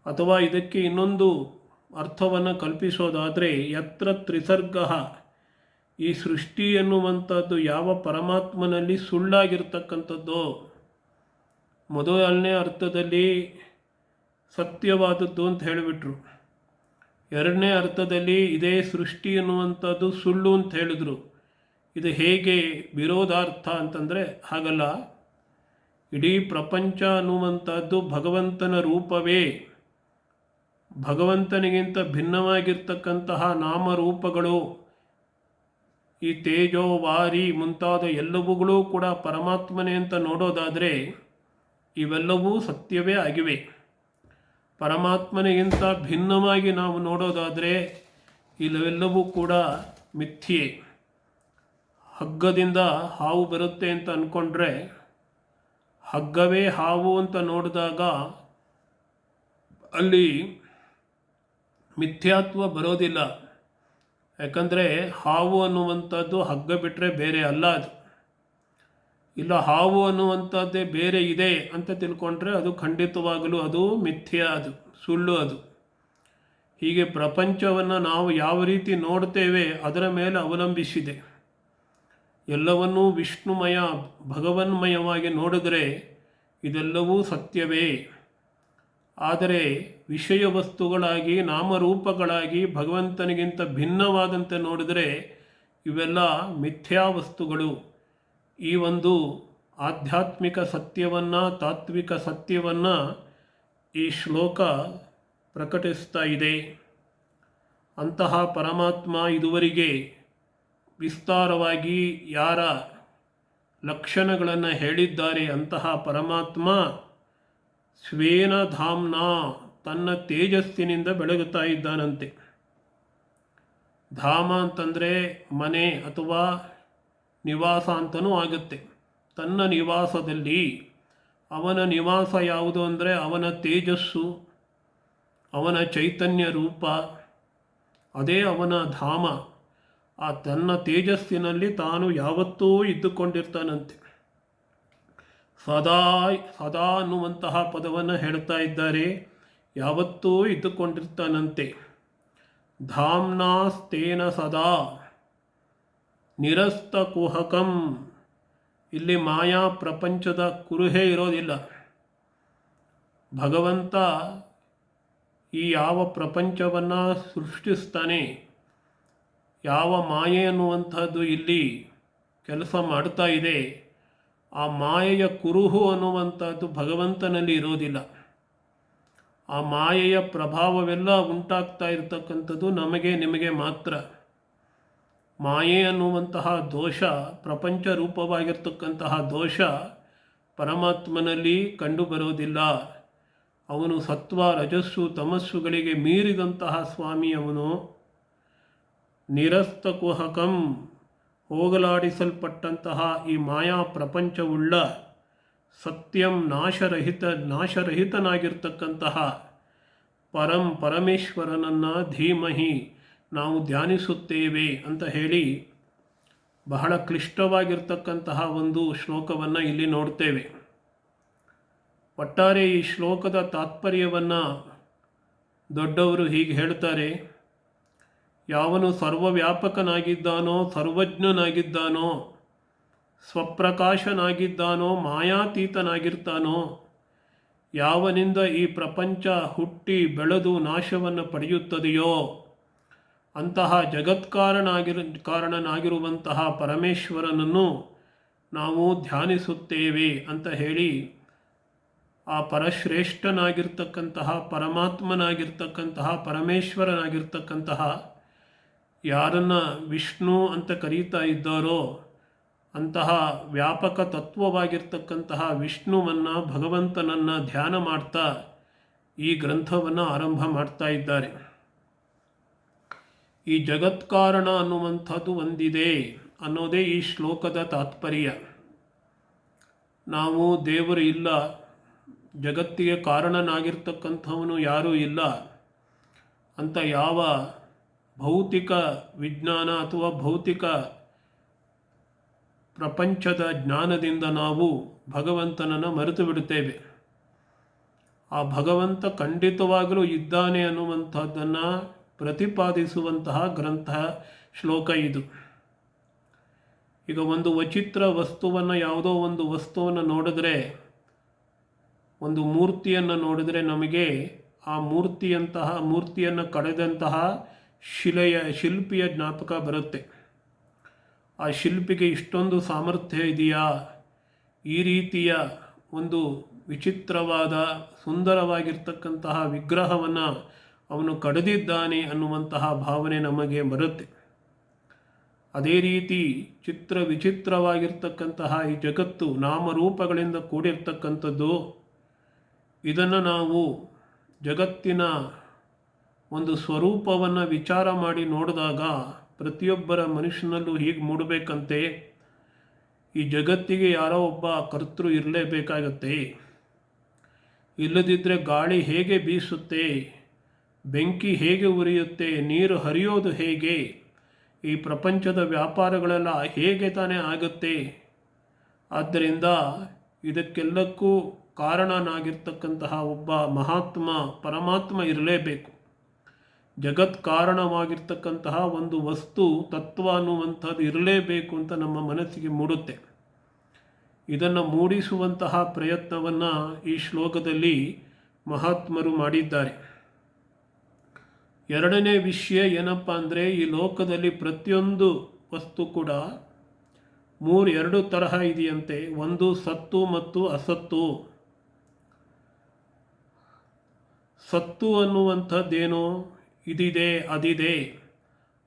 ಅಥವಾ ಇದಕ್ಕೆ ಇನ್ನೊಂದು ಅರ್ಥವನ್ನು ಕಲ್ಪಿಸೋದಾದರೆ, ಯತ್ರ ತ್ರಿಸರ್ಗ, ಈ ಸೃಷ್ಟಿ ಎನ್ನುವಂಥದ್ದು ಯಾವ ಪರಮಾತ್ಮನಲ್ಲಿ ಸುಳ್ಳಾಗಿರ್ತಕ್ಕಂಥದ್ದು. ಮೊದಲನೇ ಅರ್ಥದಲ್ಲಿ ಸತ್ಯವಾದದ್ದು ಅಂತ ಹೇಳಿಬಿಟ್ರು. ಎರಡನೇ ಅರ್ಥದಲ್ಲಿ ಇದೇ ಸೃಷ್ಟಿ ಎನ್ನುವಂಥದ್ದು ಸುಳ್ಳು ಅಂತ ಹೇಳಿದ್ರು. ಇದು ಹೇಗೆ ವಿರೋಧಾರ್ಥ ಅಂತಂದರೆ ಹಾಗಲ್ಲ. ಇಡೀ ಪ್ರಪಂಚ ಅನ್ನುವಂಥದ್ದು ಭಗವಂತನ ರೂಪವೇ. ಭಗವಂತನಿಗಿಂತ ಭಿನ್ನವಾಗಿರ್ತಕ್ಕಂತಹ ನಾಮರೂಪಗಳು, ಈ ತೇಜೋ, ವಾರಿ ಮುಂತಾದ ಎಲ್ಲವುಗಳೂ ಕೂಡ ಪರಮಾತ್ಮನೇ ಅಂತ ನೋಡೋದಾದರೆ ಇವೆಲ್ಲವೂ ಸತ್ಯವೇ ಆಗಿವೆ. ಪರಮಾತ್ಮನಿಗಿಂತ ಭಿನ್ನವಾಗಿ ನಾವು ನೋಡೋದಾದರೆ ಇವೆಲ್ಲವೂ ಕೂಡ ಮಿಥ್ಯೆ. ಹಗ್ಗದಿಂದ ಹಾವು ಬರುತ್ತೆ ಅಂತ ಅಂದ್ಕೊಂಡ್ರೆ ಹಗ್ಗವೇ ಹಾವು ಅಂತ ನೋಡಿದಾಗ ಅಲ್ಲಿ ಮಿಥ್ಯಾತ್ವ ಬರೋದಿಲ್ಲ. ಯಾಕಂದರೆ ಹಾವು ಅನ್ನುವಂಥದ್ದು ಹಗ್ಗ ಬಿಟ್ಟರೆ ಬೇರೆ ಅಲ್ಲ. ಅದು ಇಲ್ಲ, ಹಾವು ಅನ್ನುವಂಥದ್ದೇ ಬೇರೆ ಇದೆ ಅಂತ ತಿಳ್ಕೊಂಡ್ರೆ ಅದು ಖಂಡಿತವಾಗಲೂ ಅದು ಮಿಥ್ಯ, ಅದು ಸುಳ್ಳು. ಅದು ಹೀಗೆ ಪ್ರಪಂಚವನ್ನು ನಾವು ಯಾವ ರೀತಿ ನೋಡ್ತೇವೆ ಅದರ ಮೇಲೆ ಅವಲಂಬಿಸಿದೆ. ಎಲ್ಲವನ್ನೂ ವಿಷ್ಣುಮಯ, ಭಗವನ್ಮಯವಾಗಿ ನೋಡಿದರೆ ಇದೆಲ್ಲವೂ ಸತ್ಯವೇ. ಆದರೆ ವಿಷಯ ವಸ್ತುಗಳಾಗಿ, ನಾಮರೂಪಗಳಾಗಿ ಭಗವಂತನಿಗಿಂತ ಭಿನ್ನವಾದಂತೆ ನೋಡಿದರೆ ಇವೆಲ್ಲ ಮಿಥ್ಯಾ ವಸ್ತುಗಳು. ಈ ಒಂದು ಆಧ್ಯಾತ್ಮಿಕ ಸತ್ಯವನ್ನು, ತಾತ್ವಿಕ ಸತ್ಯವನ್ನು ಈ ಶ್ಲೋಕ ಪ್ರಕಟಿಸ್ತಾ ಇದೆ. ಅಂತಹ ಪರಮಾತ್ಮ ಇದುವರೆಗೆ ವಿಸ್ತಾರವಾಗಿ ಯಾರ ಲಕ್ಷಣಗಳನ್ನು ಹೇಳಿದ್ದಾರೆ, ಅಂತಹ ಪರಮಾತ್ಮ ಸ್ವೇನ ಧಾಮ್ನ, ತನ್ನ ತೇಜಸ್ಸಿನಿಂದ ಬೆಳಗುತ್ತಾ ಇದ್ದಾನಂತೆ. ಧಾಮ ಅಂತಂದರೆ ಮನೆ ಅಥವಾ ನಿವಾಸ ಅಂತಲೂ ಆಗುತ್ತೆ. ತನ್ನ ನಿವಾಸದಲ್ಲಿ, ಅವನ ನಿವಾಸ ಯಾವುದು ಅಂದರೆ ಅವನ ತೇಜಸ್ಸು, ಅವನ ಚೈತನ್ಯ ರೂಪ, ಅದೇ ಅವನ ಧಾಮ. ಆ ತನ್ನ ತೇಜಸ್ಸಿನಲ್ಲಿ ತಾನು ಯಾವತ್ತೂ ಇದ್ದುಕೊಂಡಿರ್ತಾನಂತೆ. ಸದಾ ಅನ್ನುವಂತಹ ಪದವನ್ನು ಹೇಳ್ತಾ ಇದ್ದಾರೆ. ಯಾವತ್ತೂ ಇದ್ದುಕೊಂಡಿರ್ತಾನಂತೆ. ಧಾಮ್ನಾಸ್ತೇನ ಸದಾ ನಿರಸ್ತ ಕುಹಕಂ. ಇಲ್ಲಿ ಮಾಯಾ ಪ್ರಪಂಚದ ಕುರುಹೇ ಇರೋದಿಲ್ಲ. ಭಗವಂತ ಈ ಯಾವ ಪ್ರಪಂಚವನ್ನು ಸೃಷ್ಟಿಸ್ತಾನೆ, ಯಾವ ಮಾಯೆ ಅನ್ನುವಂಥದ್ದು ಇಲ್ಲಿ ಕೆಲಸ ಮಾಡ್ತಾ ಇದೆ, ಆ ಮಾಯೆಯ ಕುರುಹು ಅನ್ನುವಂಥದ್ದು ಭಗವಂತನಲ್ಲಿ ಇರೋದಿಲ್ಲ. ಆ ಮಾಯೆಯ ಪ್ರಭಾವವೆಲ್ಲ ಉಂಟಾಗ್ತಾ ಇರತಕ್ಕಂಥದ್ದು ನಮಗೆ ನಿಮಗೆ ಮಾತ್ರ. ಮಾಯೆ ಅನ್ನುವಂತಹ ದೋಷ, ಪ್ರಪಂಚ ರೂಪವಾಗಿರ್ತಕ್ಕಂತಹ ದೋಷ ಪರಮಾತ್ಮನಲ್ಲಿ ಕಂಡುಬರೋದಿಲ್ಲ. ಅವನು ಸತ್ವ, ರಜಸ್ಸು, ತಮಸ್ಸುಗಳಿಗೆ ಮೀರಿದಂತಹ ಸ್ವಾಮಿ. ಅವನು ನಿರಸ್ತ ಕುಹಕಂ, ಹೋಗಲಾಡಿಸಲ್ಪಟ್ಟಂತಹ ಈ ಮಾಯಾ ಪ್ರಪಂಚವುಳ್ಳ ಸತ್ಯಂ ನಾಶರಹಿತನಾಗಿರ್ತಕ್ಕಂತಹ ಪರಮೇಶ್ವರನನ್ನು ಧೀಮಹಿ ನಾವು ಧ್ಯಾನಿಸುತ್ತೇವೆ ಅಂತ ಹೇಳಿ ಬಹಳ ಕ್ಲಿಷ್ಟವಾಗಿರ್ತಕ್ಕಂತಹ ಒಂದು ಶ್ಲೋಕವನ್ನು ಇಲ್ಲಿ ನೋಡ್ತೇವೆ. ಒಟ್ಟಾರೆ ಈ ಶ್ಲೋಕದ ತಾತ್ಪರ್ಯವನ್ನು ದೊಡ್ಡವರು ಹೀಗೆ ಹೇಳ್ತಾರೆ: ಯಾವನು ಸರ್ವವ್ಯಾಪಕನಾಗಿದ್ದಾನೋ, ಸರ್ವಜ್ಞನಾಗಿದ್ದಾನೋ, ಸ್ವಪ್ರಕಾಶನಾಗಿದ್ದಾನೋ, ಮಾಯಾತೀತನಾಗಿರ್ತಾನೋ, ಯಾವನಿಂದ ಈ ಪ್ರಪಂಚ ಹುಟ್ಟಿ ಬೆಳೆದು ನಾಶವನ್ನು ಪಡೆಯುತ್ತದೆಯೋ ಅಂತಹ ಕಾರಣನಾಗಿರುವಂತಹ ಪರಮೇಶ್ವರನನ್ನು ನಾವು ಧ್ಯಾನಿಸುತ್ತೇವೆ ಅಂತ ಹೇಳಿ ಆ ಪರಶ್ರೇಷ್ಠನಾಗಿರ್ತಕ್ಕಂತಹ ಪರಮಾತ್ಮನಾಗಿರ್ತಕ್ಕಂತಹ ಪರಮೇಶ್ವರನಾಗಿರ್ತಕ್ಕಂತಹ ಯಾರನ್ನು ವಿಷ್ಣು ಅಂತ ಕರೀತಾ ಇದ್ದಾರೋ ಅಂತಹ ವ್ಯಾಪಕ ತತ್ವವಾಗಿರ್ತಕ್ಕಂತಹ ವಿಷ್ಣುವನ್ನು, ಭಗವಂತನನ್ನು ಧ್ಯಾನ ಮಾಡ್ತಾ ಈ ಗ್ರಂಥವನ್ನು ಆರಂಭ ಮಾಡ್ತಾ ಇದ್ದಾರೆ. ಈ ಜಗತ್ಕಾರಣ ಅನ್ನುವಂಥದ್ದು ಒಂದಿದೆ ಅನ್ನೋದೇ ಈ ಶ್ಲೋಕದ ತಾತ್ಪರ್ಯ. ನಾವು ದೇವರು ಇಲ್ಲ, ಜಗತ್ತಿಗೆ ಕಾರಣನಾಗಿರ್ತಕ್ಕಂಥವನು ಯಾರೂ ಇಲ್ಲ ಅಂತ ಯಾವ ಭೌತಿಕ ವಿಜ್ಞಾನ ಅಥವಾ ಭೌತಿಕ ಪ್ರಪಂಚದ ಜ್ಞಾನದಿಂದ ನಾವು ಭಗವಂತನನ್ನು ಮರೆತು ಬಿಡುತ್ತೇವೆ. ಆ ಭಗವಂತ ಖಂಡಿತವಾಗಲೂ ಇದ್ದಾನೆ ಅನ್ನುವಂಥದ್ದನ್ನು ಪ್ರತಿಪಾದಿಸುವಂತಹ ಗ್ರಂಥ ಶ್ಲೋಕ ಇದು. ಈಗ ಒಂದು ವಿಚಿತ್ರ ವಸ್ತುವನ್ನು, ಯಾವುದೋ ಒಂದು ವಸ್ತುವನ್ನು ನೋಡಿದ್ರೆ, ಒಂದು ಮೂರ್ತಿಯನ್ನು ನೋಡಿದರೆ ನಮಗೆ ಆ ಮೂರ್ತಿಯನ್ನು ಕಡೆದಂತಹ ಶಿಲ್ಪಿಯ ಜ್ಞಾಪಕ ಬರುತ್ತೆ. ಆ ಶಿಲ್ಪಿಗೆ ಇಷ್ಟೊಂದು ಸಾಮರ್ಥ್ಯ ಇದೆಯಾ, ಈ ರೀತಿಯ ಒಂದು ವಿಚಿತ್ರವಾದ ಸುಂದರವಾಗಿರ್ತಕ್ಕಂತಹ ವಿಗ್ರಹವನ್ನು ಅವನು ಕಡೆದಿದ್ದಾನೆ ಅನ್ನುವಂತಹ ಭಾವನೆ ನಮಗೆ ಬರುತ್ತೆ. ಅದೇ ರೀತಿ ವಿಚಿತ್ರವಾಗಿರ್ತಕ್ಕಂತಹ ಈ ಜಗತ್ತು ನಾಮರೂಪಗಳಿಂದ ಕೂಡಿರ್ತಕ್ಕಂಥದ್ದು. ಇದನ್ನು ನಾವು ಜಗತ್ತಿನ ಒಂದು ಸ್ವರೂಪವನ್ನು ವಿಚಾರ ಮಾಡಿ ನೋಡಿದಾಗ ಪ್ರತಿಯೊಬ್ಬರ ಮನುಷ್ಯನಲ್ಲೂ ಹೀಗೆ ಮೂಡಬೇಕಂತೆ, ಈ ಜಗತ್ತಿಗೆ ಯಾರೋ ಒಬ್ಬ ಕರ್ತೃ ಇರಲೇಬೇಕಾಗತ್ತೆ. ಇಲ್ಲದಿದ್ದರೆ ಗಾಳಿ ಹೇಗೆ ಬೀಸುತ್ತೆ, ಬೆಂಕಿ ಹೇಗೆ ಉರಿಯುತ್ತೆ, ನೀರು ಹರಿಯೋದು ಹೇಗೆ, ಈ ಪ್ರಪಂಚದ ವ್ಯಾಪಾರಗಳೆಲ್ಲ ಹೇಗೆ ತಾನೇ ಆಗುತ್ತೆ. ಆದ್ದರಿಂದ ಇದಕ್ಕೆಲ್ಲಕ್ಕೂ ಕಾರಣನಾಗಿರ್ತಕ್ಕಂತಹ ಒಬ್ಬ ಮಹಾತ್ಮ ಪರಮಾತ್ಮ ಇರಲೇಬೇಕು. ಜಗತ್ ಕಾರಣವಾಗಿರ್ತಕ್ಕಂತಹ ಒಂದು ವಸ್ತು ತತ್ವ ಅನ್ನುವಂಥದ್ದು ಇರಲೇಬೇಕು ಅಂತ ನಮ್ಮ ಮನಸ್ಸಿಗೆ ಮೂಡುತ್ತೆ. ಇದನ್ನು ಮೂಡಿಸುವಂತಹ ಪ್ರಯತ್ನವನ್ನು ಈ ಶ್ಲೋಕದಲ್ಲಿ ಮಹಾತ್ಮರು ಮಾಡಿದ್ದಾರೆ. ಎರಡನೇ ವಿಷಯ ಏನಪ್ಪ ಅಂದರೆ, ಈ ಲೋಕದಲ್ಲಿ ಪ್ರತಿಯೊಂದು ವಸ್ತು ಕೂಡ ಎರಡು ತರಹ ಇದೆಯಂತೆ. ಒಂದು ಸತ್ತು ಮತ್ತು ಅಸತ್ತು. ಸತ್ತು ಅನ್ನುವಂಥದ್ದೇನು, ಇದಿದೆ ಅದಿದೆ,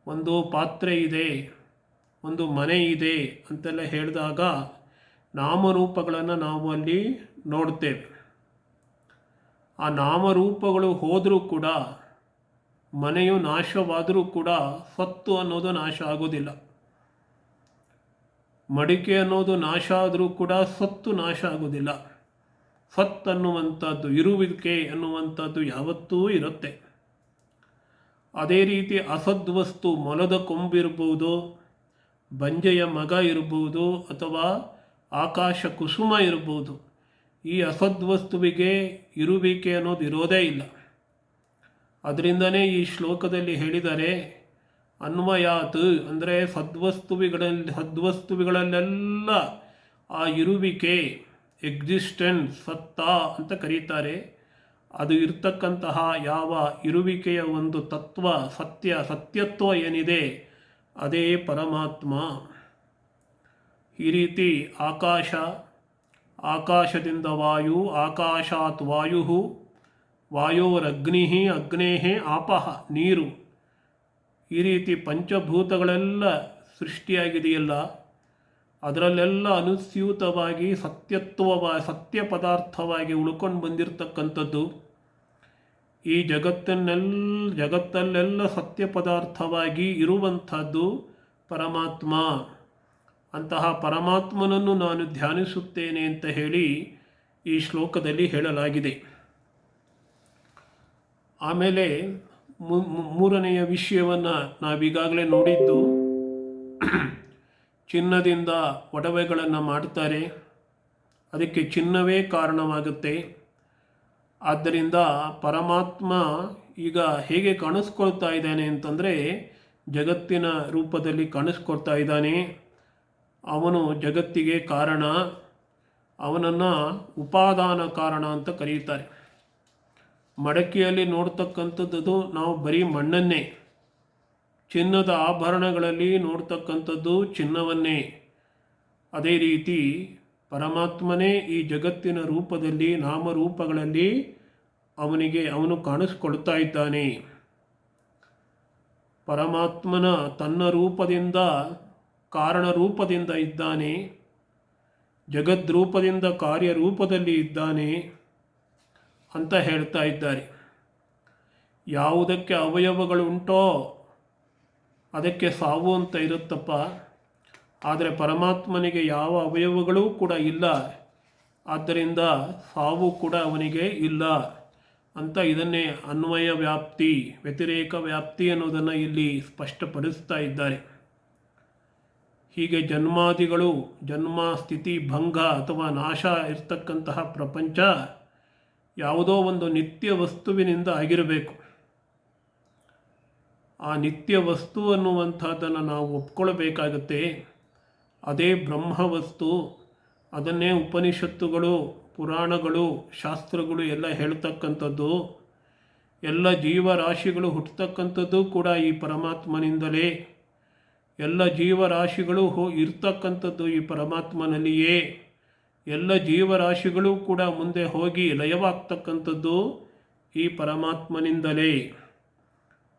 ಒಂದು ಪಾತ್ರೆ ಇದೆ, ಒಂದು ಮನೆ ಇದೆ ಅಂತೆಲ್ಲ ಹೇಳಿದಾಗ ನಾಮರೂಪಗಳನ್ನು ನಾವು ಅಲ್ಲಿ ನೋಡ್ತೇವೆ. ಆ ನಾಮರೂಪಗಳು ಹೋದರೂ ಕೂಡ, ಮನೆಯು ನಾಶವಾದರೂ ಕೂಡ ಸತ್ತು ಅನ್ನೋದು ನಾಶ ಆಗೋದಿಲ್ಲ. ಮಡಿಕೆ ಅನ್ನೋದು ನಾಶ ಆದರೂ ಕೂಡ ಸತ್ತು ನಾಶ ಆಗೋದಿಲ್ಲ. ಸತ್ ಅನ್ನುವಂಥದ್ದು, ಇರುವಿಕೆ ಅನ್ನುವಂಥದ್ದು ಯಾವತ್ತೂ ಇರುತ್ತೆ. ಅದೇ ರೀತಿ ಅಸದ್ವಸ್ತು, ಮೊಲದ ಕೊಂಬಿರ್ಬೋದು, ಬಂಜೆಯ ಮಗ ಇರ್ಬೋದು, ಅಥವಾ ಆಕಾಶ ಕುಸುಮ ಇರ್ಬೋದು. ಈ ಅಸದ್ವಸ್ತುವಿಗೆ ಇರುವಿಕೆ ಅನ್ನೋದು ಇರೋದೇ ಇಲ್ಲ. ಅದರಿಂದನೇ ಈ ಶ್ಲೋಕದಲ್ಲಿ ಹೇಳಿದರೆ ಅನ್ವಯಾತ್ ಅಂದರೆ ಸದ್ವಸ್ತುವಿಗಳಲ್ಲೆಲ್ಲ ಆ ಇರುವಿಕೆ, ಎಕ್ಸಿಸ್ಟೆನ್ಸ್, ಸತ್ತಾ ಅಂತ ಕರೀತಾರೆ. ಅದು ಇರ್ತಕ್ಕಂತಹ ಯಾವ ಇರುವಿಕೆಯ ಒಂದು ತತ್ವ, ಸತ್ಯತ್ವ ಏನಿದೆ ಅದೇ ಪರಮಾತ್ಮ. ಈ ರೀತಿ ಆಕಾಶದಿಂದ ವಾಯು, ಆಕಾಶಾತ್ ವಾಯು, ವಾಯೋರಗ್ನಿ, ಅಗ್ನೇಃ ಆಪಃ ನೀರು. ಈ ರೀತಿ ಪಂಚಭೂತಗಳೆಲ್ಲ ಸೃಷ್ಟಿಯಾಗಿದೆಯಲ್ಲ, ಅದರಲ್ಲೆಲ್ಲ ಅನುಸ್ಯೂತವಾಗಿ ಸತ್ಯ ಪದಾರ್ಥವಾಗಿ ಉಳ್ಕೊಂಡು ಬಂದಿರತಕ್ಕಂಥದ್ದು. ಈ ಜಗತ್ತಲ್ಲೆಲ್ಲ ಸತ್ಯ ಪದಾರ್ಥವಾಗಿ ಇರುವಂಥದ್ದು ಪರಮಾತ್ಮ. ಅಂತಹ ಪರಮಾತ್ಮನನ್ನು ನಾನು ಧ್ಯಾನಿಸುತ್ತೇನೆ ಅಂತ ಹೇಳಿ ಈ ಶ್ಲೋಕದಲ್ಲಿ ಹೇಳಲಾಗಿದೆ. ಆಮೇಲೆ ಮೂರನೆಯ ವಿಷಯವನ್ನು ನಾವೀಗಾಗಲೇ ನೋಡಿದ್ದು, ಚಿನ್ನದಿಂದ ಒಡವೆಗಳನ್ನು ಮಾಡ್ತಾರೆ, ಅದಕ್ಕೆ ಚಿನ್ನವೇ ಕಾರಣವಾಗುತ್ತೆ. ಆದ್ದರಿಂದ ಪರಮಾತ್ಮ ಈಗ ಹೇಗೆ ಕಾಣಿಸ್ಕೊಳ್ತಾ ಇದ್ದಾನೆ ಅಂತಂದರೆ, ಜಗತ್ತಿನ ರೂಪದಲ್ಲಿ ಕಾಣಿಸ್ಕೊಳ್ತಾ ಇದ್ದಾನೆ. ಅವನು ಜಗತ್ತಿಗೆ ಕಾರಣ, ಅವನನ್ನು ಉಪಾದಾನ ಕಾರಣ ಅಂತ ಕರೆಯುತ್ತಾರೆ. ಮಡಕೆಯಲ್ಲಿ ನೋಡ್ತಕ್ಕಂಥದ್ದು ನಾವು ಬರೀ ಮಣ್ಣನ್ನೇ, ಚಿನ್ನದ ಆಭರಣಗಳಲ್ಲಿ ನೋಡ್ತಕ್ಕಂಥದ್ದು ಚಿನ್ನವನ್ನೇ. ಅದೇ ರೀತಿ ಪರಮಾತ್ಮನೇ ಈ ಜಗತ್ತಿನ ರೂಪದಲ್ಲಿ, ನಾಮರೂಪಗಳಲ್ಲಿ ಅವನು ಕಾಣಿಸ್ಕೊಳ್ತಾ ಇದ್ದಾನೆ. ಪರಮಾತ್ಮನ ತನ್ನ ರೂಪದಿಂದ, ಕಾರಣ ರೂಪದಿಂದ ಇದ್ದಾನೆ, ಜಗದ್ರೂಪದಿಂದ ಕಾರ್ಯರೂಪದಲ್ಲಿ ಇದ್ದಾನೆ ಅಂತ ಹೇಳ್ತಾ ಇದ್ದಾರೆ. ಯಾವುದಕ್ಕೆ ಅವಯವಗಳು ಉಂಟೋ ಅದಕ್ಕೆ ಸಾವು ಅಂತ ಇರುತ್ತಪ್ಪ, ಆದರೆ ಪರಮಾತ್ಮನಿಗೆ ಯಾವ ಅವಯವಗಳೂ ಕೂಡ ಇಲ್ಲ, ಆದ್ದರಿಂದ ಸಾವು ಕೂಡ ಅವನಿಗೆ ಇಲ್ಲ ಅಂತ ಇದನ್ನೇ ಅನ್ವಯ ವ್ಯಾಪ್ತಿ, ವ್ಯತಿರೇಕ ವ್ಯಾಪ್ತಿ ಅನ್ನೋದನ್ನು ಇಲ್ಲಿ ಸ್ಪಷ್ಟಪಡಿಸ್ತಾ ಇದ್ದಾರೆ. ಹೀಗೆ ಜನ್ಮಾದಿಗಳು, ಜನ್ಮ, ಸ್ಥಿತಿ, ಭಂಗ ಅಥವಾ ನಾಶ ಇರ್ತಕ್ಕಂತಹ ಪ್ರಪಂಚ ಯಾವುದೋ ಒಂದು ನಿತ್ಯ ವಸ್ತುವಿನಿಂದ ಆಗಿರಬೇಕು. ಆ ನಿತ್ಯ ವಸ್ತು ಅನ್ನುವಂಥದ್ದನ್ನು ನಾವು ಒಪ್ಕೊಳ್ಬೇಕಾಗತ್ತೆ. ಅದೇ ಬ್ರಹ್ಮವಸ್ತು. ಅದನ್ನೇ ಉಪನಿಷತ್ತುಗಳು, ಪುರಾಣಗಳು, ಶಾಸ್ತ್ರಗಳು ಎಲ್ಲ ಹೇಳ್ತಕ್ಕಂಥದ್ದು. ಎಲ್ಲ ಜೀವರಾಶಿಗಳು ಹುಟ್ಟತಕ್ಕಂಥದ್ದು ಕೂಡ ಈ ಪರಮಾತ್ಮನಿಂದಲೇ. ಎಲ್ಲ ಜೀವರಾಶಿಗಳು ಇರ್ತಕ್ಕಂಥದ್ದು ಈ ಪರಮಾತ್ಮನಲ್ಲಿಯೇ. ಎಲ್ಲ ಜೀವರಾಶಿಗಳು ಕೂಡ ಮುಂದೆ ಹೋಗಿ ಲಯವಾಗ್ತಕ್ಕಂಥದ್ದು ಈ ಪರಮಾತ್ಮನಿಂದಲೇ.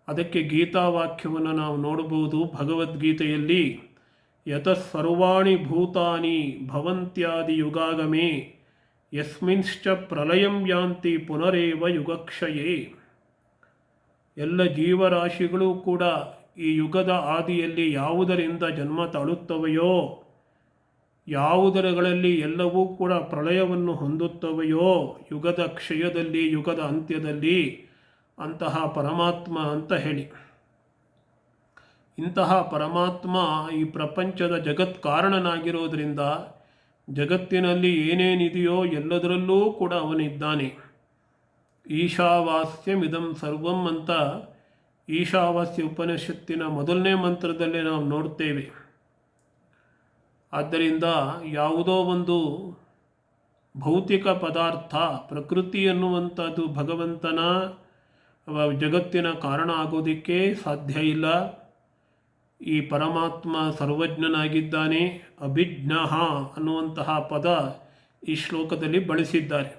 ಅದಕ್ಕೆ ಗೀತಾವಾಕ್ಯವನ್ನು ನಾವು ನೋಡಬಹುದು ಭಗವದ್ಗೀತೆಯಲ್ಲಿ. ಯತಃ ಸರ್ವಾಣಿ ಭೂತಾನಿ ಭವಂತ್ಯಾದಿ ಯುಗಾಗಮೇ ಯಸ್ಮಿಂಶ್ಚ ಪ್ರಲಯಂ ಯಾಂತಿ ಪುನರೇವ ಯುಗಕ್ಷಯೇ. ಎಲ್ಲ ಜೀವರಾಶಿಗಳು ಕೂಡ ಈ ಯುಗದ ಆದಿಯಲ್ಲಿ ಯಾವುದರಿಂದ ಜನ್ಮ ತಾಳುತ್ತವೆಯೋ, ಯಾವುದರಗಳಲ್ಲಿ ಎಲ್ಲವೂ ಕೂಡ ಪ್ರಳಯವನ್ನು ಹೊಂದುತ್ತವೆಯೋ, ಯುಗದ ಕ್ಷಯದಲ್ಲಿ, ಯುಗದ ಅಂತ್ಯದಲ್ಲಿ, ಅಂತಹ ಪರಮಾತ್ಮ ಅಂತ ಹೇಳಿ. ಇಂತಹ ಪರಮಾತ್ಮ ಈ ಪ್ರಪಂಚದ ಜಗತ್ ಕಾರಣನಾಗಿರೋದ್ರಿಂದ ಜಗತ್ತಿನಲ್ಲಿ ಏನೇನಿದೆಯೋ ಎಲ್ಲದರಲ್ಲೂ ಕೂಡ ಅವನಿದ್ದಾನೆ. ಈಶಾವಾಸ್ಯಮಿದಂ ಸರ್ವಂ ಅಂತ ಈಶಾವಾಸ್ಯ ಉಪನಿಷತ್ತಿನ ಮೊದಲನೇ ಮಂತ್ರದಲ್ಲೇ ನಾವು ನೋಡ್ತೇವೆ. ಆದ್ದರಿಂದ ಯಾವುದೋ ಒಂದು ಭೌತಿಕ ಪದಾರ್ಥ, ಪ್ರಕೃತಿ ಎನ್ನುವಂಥದ್ದು ಭಗವಂತನ ಜಗತ್ತಿನ ಕಾರಣ ಆಗೋದಕ್ಕೆ ಸಾಧ್ಯ ಇಲ್ಲ. ಈ ಪರಮಾತ್ಮ ಸರ್ವಜ್ಞನಾಗಿದ್ದಾನೆ. ಅಭಿಜ್ಞಃ ಅನ್ನುವಂತಹ ಪದ ಈ ಶ್ಲೋಕದಲ್ಲಿ ಬಳಸಿದ್ದಾರೆ.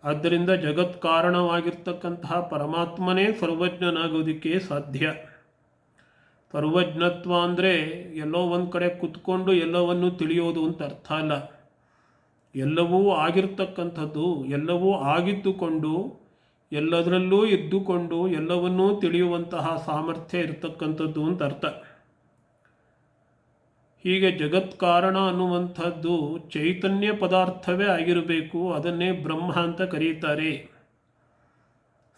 ಆದ್ದರಿಂದ ಜಗತ್ ಕಾರಣವಾಗಿರ್ತಕ್ಕಂತಹ ಪರಮಾತ್ಮನೇ ಸರ್ವಜ್ಞನಾಗೋದಕ್ಕೆ ಸಾಧ್ಯ. ಸರ್ವಜ್ಞತ್ವ ಅಂದರೆ ಎಲ್ಲೋ ಒಂದು ಕಡೆ ಕುತ್ಕೊಂಡು ಎಲ್ಲವನ್ನು ತಿಳಿಯೋದು ಅಂತ ಅರ್ಥ ಅಲ್ಲ. ಎಲ್ಲವೂ ಆಗಿರ್ತಕ್ಕಂಥದ್ದು, ಎಲ್ಲವೂ ಆಗಿದ್ದುಕೊಂಡು, ಎಲ್ಲದರಲ್ಲೂ ಇದ್ದುಕೊಂಡು ಎಲ್ಲವನ್ನೂ ತಿಳಿಯುವಂತಹ ಸಾಮರ್ಥ್ಯ ಇರತಕ್ಕಂಥದ್ದು ಅಂತ ಅರ್ಥ. ಹೀಗೆ ಜಗತ್ ಕಾರಣ ಅನ್ನುವಂಥದ್ದು ಚೈತನ್ಯ ಪದಾರ್ಥವೇ ಆಗಿರಬೇಕು. ಅದನ್ನೇ ಬ್ರಹ್ಮ ಅಂತ ಕರೀತಾರೆ.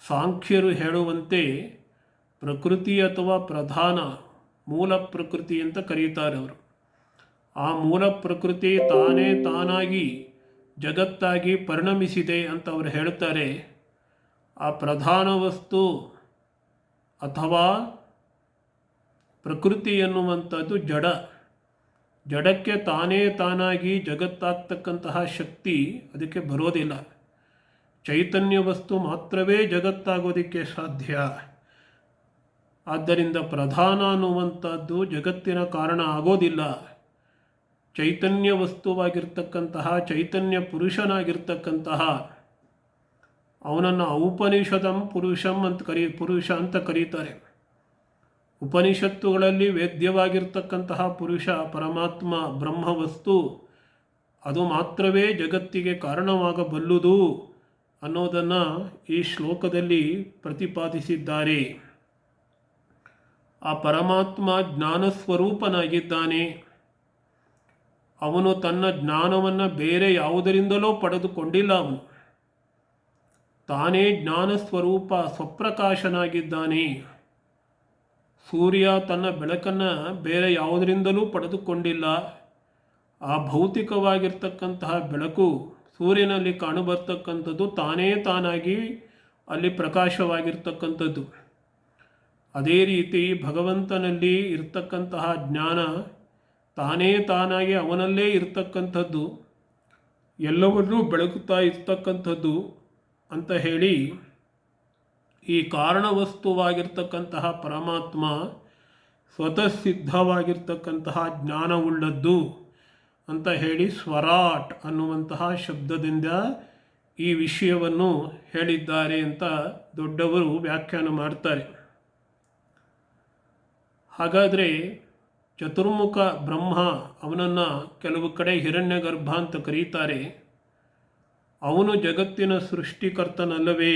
ಸಾಂಖ್ಯರು ಹೇಳುವಂತೆ ಪ್ರಕೃತಿ ಅಥವಾ ಪ್ರಧಾನ ಮೂಲ ಪ್ರಕೃತಿ ಅಂತ ಕರೀತಾರೆ ಅವರು. ಆ ಮೂಲ ಪ್ರಕೃತಿ ತಾನಾಗಿ ಜಗತ್ತಾಗಿ ಪರಿಣಮಿಸಿದೆ ಅಂತ ಅವರು ಹೇಳ್ತಾರೆ. ಆ ಪ್ರಧಾನ ವಸ್ತು ಅಥವಾ ಪ್ರಕೃತಿ ಎನ್ನುವಂಥದ್ದು ಜಡಕ್ಕೆ ತಾನಾಗಿ ಜಗತ್ತಾಗ್ತಕ್ಕಂತಹ ಶಕ್ತಿ ಅದಕ್ಕೆ ಬರೋದಿಲ್ಲ. ಚೈತನ್ಯ ವಸ್ತು ಮಾತ್ರವೇ ಜಗತ್ತಾಗೋದಕ್ಕೆ ಸಾಧ್ಯ. ಆದ್ದರಿಂದ ಪ್ರಧಾನ ಅನ್ನುವಂಥದ್ದು ಜಗತ್ತಿನ ಕಾರಣ ಆಗೋದಿಲ್ಲ. ಚೈತನ್ಯ ವಸ್ತುವಾಗಿರ್ತಕ್ಕಂತಹ, ಚೈತನ್ಯ ಪುರುಷನಾಗಿರ್ತಕ್ಕಂತಹ ಅವನನ್ನು ಔಪನಿಷದಂ ಪುರುಷಂ ಅಂತ ಪುರುಷ ಅಂತ ಕರೀತಾರೆ. ಉಪನಿಷತ್ತುಗಳಲ್ಲಿ ವೇದ್ಯವಾಗಿರ್ತಕ್ಕಂತಹ ಪುರುಷ ಪರಮಾತ್ಮ ಬ್ರಹ್ಮವಸ್ತು, ಅದು ಮಾತ್ರವೇ ಜಗತ್ತಿಗೆ ಕಾರಣವಾಗಬಲ್ಲುದು ಅನ್ನೋದನ್ನು ಈ ಶ್ಲೋಕದಲ್ಲಿ ಪ್ರತಿಪಾದಿಸಿದ್ದಾರೆ. ಆ ಪರಮಾತ್ಮ ಜ್ಞಾನಸ್ವರೂಪನಾಗಿದ್ದಾನೆ. ಅವನು ತನ್ನ ಜ್ಞಾನವನ್ನು ಬೇರೆ ಯಾವುದರಿಂದಲೂ ಪಡೆದುಕೊಂಡಿಲ್ಲ. ಅವನು ತಾನೇ ಜ್ಞಾನ ಸ್ವರೂಪ ಸ್ವಪ್ರಕಾಶನಾಗಿದ್ದಾನೆ. ಸೂರ್ಯ ತನ್ನ ಬೆಳಕನ್ನು ಬೇರೆ ಯಾವುದರಿಂದಲೂ ಪಡೆದುಕೊಂಡಿಲ್ಲ. ಆ ಭೌತಿಕವಾಗಿರ್ತಕ್ಕಂತಹ ಬೆಳಕು ಸೂರ್ಯನಲ್ಲಿ ಕಾಣಬರ್ತಕ್ಕಂಥದ್ದು ತಾನೇ ತಾನಾಗಿ ಅಲ್ಲಿ ಪ್ರಕಾಶವಾಗಿರ್ತಕ್ಕಂಥದ್ದು. ಅದೇ ರೀತಿ ಭಗವಂತನಲ್ಲಿ ಇರ್ತಕ್ಕಂತಹ ಜ್ಞಾನ ತಾನೇ ತಾನಾಗಿ ಅವನಲ್ಲೇ ಇರ್ತಕ್ಕಂಥದ್ದು, ಎಲ್ಲವನ್ನೂ ಬೆಳಗುತ್ತಾ ಇರ್ತಕ್ಕಂಥದ್ದು ಅಂತ ಹೇಳಿ ಈ ಕಾರಣವಸ್ತುವಾಗಿರ್ತಕ್ಕಂತಹ ಪರಮಾತ್ಮ ಸ್ವತಃ ಸಿದ್ಧವಾಗಿರ್ತಕ್ಕಂತಹ ಜ್ಞಾನವುಳ್ಳದ್ದು ಅಂತ ಹೇಳಿ ಸ್ವರಾಟ್ ಅನ್ನುವಂತಹ ಶಬ್ದದಿಂದ ಈ ವಿಷಯವನ್ನು ಹೇಳಿದ್ದಾರೆ ಅಂತ ದೊಡ್ಡವರು ವ್ಯಾಖ್ಯಾನ ಮಾಡ್ತಾರೆ. ಹಾಗಾದರೆ ಚತುರ್ಮುಖ ಬ್ರಹ್ಮ, ಅವನನ್ನು ಕೆಲವು ಕಡೆ ಹಿರಣ್ಯಗರ್ಭ ಅಂತ ಕರೀತಾರೆ. ಅವನು ಜಗತ್ತಿನ ಸೃಷ್ಟಿಕರ್ತನಲ್ಲವೇ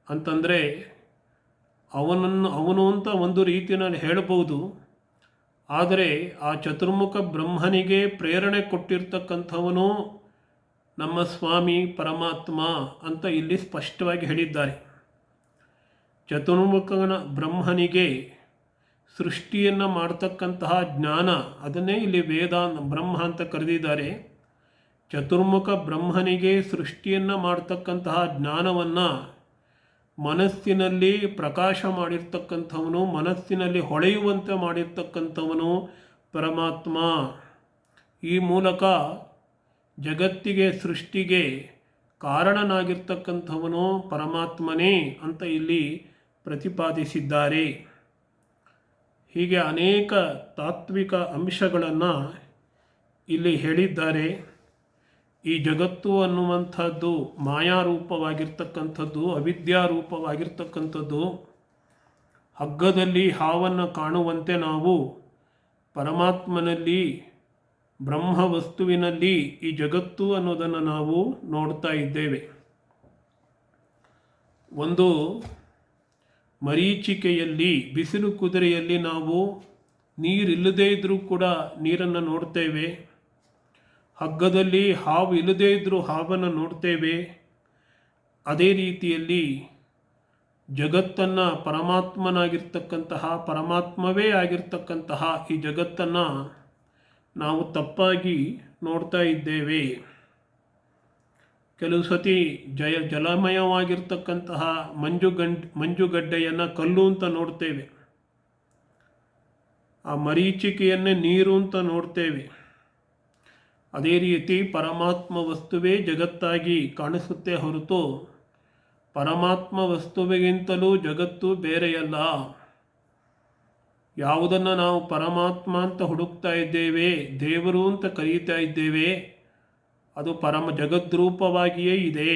ಅಂತಂದರೆ ಅವನು ಅಂತ ಒಂದು ರೀತಿಯಲ್ಲಿ ಹೇಳಬಹುದು. ಆದರೆ ಆ ಚತುರ್ಮುಖ ಬ್ರಹ್ಮನಿಗೆ ಪ್ರೇರಣೆ ಕೊಟ್ಟಿರ್ತಕ್ಕಂಥವನು ನಮ್ಮ ಸ್ವಾಮಿ ಪರಮಾತ್ಮ ಅಂತ ಇಲ್ಲಿ ಸ್ಪಷ್ಟವಾಗಿ ಹೇಳಿದ್ದಾರೆ. ಚತುರ್ಮುಖನ ಬ್ರಹ್ಮನಿಗೆ ಸೃಷ್ಟಿಯನ್ನು ಮಾಡ್ತಕ್ಕಂತಹ ಜ್ಞಾನ, ಅದನ್ನೇ ಇಲ್ಲಿ ವೇದ ಬ್ರಹ್ಮ ಅಂತ ಕರೆದಿದ್ದಾರೆ. ಚತುರ್ಮುಖ ಬ್ರಹ್ಮನಿಗೆ ಸೃಷ್ಟಿಯನ್ನು ಮಾಡ್ತಕ್ಕಂತಹ ಜ್ಞಾನವನ್ನು ಮನಸ್ಸಿನಲ್ಲಿ ಪ್ರಕಾಶ ಮಾಡಿರ್ತಕ್ಕಂಥವನು, ಮನಸ್ಸಿನಲ್ಲಿ ಹೊಳೆಯುವಂತೆ ಮಾಡಿರ್ತಕ್ಕಂಥವನು ಪರಮಾತ್ಮ. ಈ ಮೂಲಕ ಜಗತ್ತಿಗೆ ಸೃಷ್ಟಿಗೆ ಕಾರಣನಾಗಿರ್ತಕ್ಕಂಥವನು ಪರಮಾತ್ಮನೇ ಅಂತ ಇಲ್ಲಿ ಪ್ರತಿಪಾದಿಸಿದ್ದಾರೆ. ಹೀಗೆ ಅನೇಕ ತಾತ್ವಿಕ ಅಂಶಗಳನ್ನು ಇಲ್ಲಿ ಹೇಳಿದ್ದಾರೆ. ಈ ಜಗತ್ತು ಅನ್ನುವಂಥದ್ದು ಮಾಯಾರೂಪವಾಗಿರ್ತಕ್ಕಂಥದ್ದು, ಅವಿದ್ಯಾರೂಪವಾಗಿರ್ತಕ್ಕಂಥದ್ದು. ಹಗ್ಗದಲ್ಲಿ ಹಾವನ್ನು ಕಾಣುವಂತೆ ನಾವು ಪರಮಾತ್ಮನಲ್ಲಿ, ಬ್ರಹ್ಮ ವಸ್ತುವಿನಲ್ಲಿ ಈ ಜಗತ್ತು ಅನ್ನೋದನ್ನು ನಾವು ನೋಡ್ತಾ ಇದ್ದೇವೆ. ಒಂದು ಮರೀಚಿಕೆಯಲ್ಲಿ, ಬಿಸಿಲು ಕುದುರೆಯಲ್ಲಿ ನಾವು ನೀರಿಲ್ಲದೇ ಇದ್ದರೂ ಕೂಡ ನೀರನ್ನು ನೋಡ್ತೇವೆ. ಹಗ್ಗದಲ್ಲಿ ಹಾವು ಇಲ್ಲದೇ ಇದ್ದರೂ ಹಾವನ್ನು ನೋಡ್ತೇವೆ. ಅದೇ ರೀತಿಯಲ್ಲಿ ಜಗತ್ತನ್ನು ಪರಮಾತ್ಮನಾಗಿರ್ತಕ್ಕಂತಹ, ಪರಮಾತ್ಮವೇ ಆಗಿರ್ತಕ್ಕಂತಹ ಈ ಜಗತ್ತನ್ನು ನಾವು ತಪ್ಪಾಗಿ ನೋಡ್ತಾ ಇದ್ದೇವೆ. ಕೆಲವು ಸತಿ ಜಲಮಯವಾಗಿರ್ತಕ್ಕಂತಹ ಮಂಜುಗಡ್ಡೆಯನ್ನು ಕಲ್ಲು ಅಂತ ನೋಡ್ತೇವೆ. ಆ ಮರೀಚಿಕೆಯನ್ನೇ ನೀರು ಅಂತ ನೋಡ್ತೇವೆ. ಅದೇ ರೀತಿ ಪರಮಾತ್ಮ ವಸ್ತುವೇ ಜಗತ್ತಾಗಿ ಕಾಣಿಸುತ್ತೆ ಹೊರತು ಪರಮಾತ್ಮ ವಸ್ತುವಿಗಿಂತಲೂ ಜಗತ್ತು ಬೇರೆಯಲ್ಲ. ಯಾವುದನ್ನು ನಾವು ಪರಮಾತ್ಮ ಅಂತ ಹುಡುಕ್ತಾ ಇದ್ದೇವೆ, ದೇವರು ಅಂತ ಕರೀತಾ ಇದ್ದೇವೆ, ಅದು ಜಗದ್ರೂಪವಾಗಿಯೇ ಇದೆ.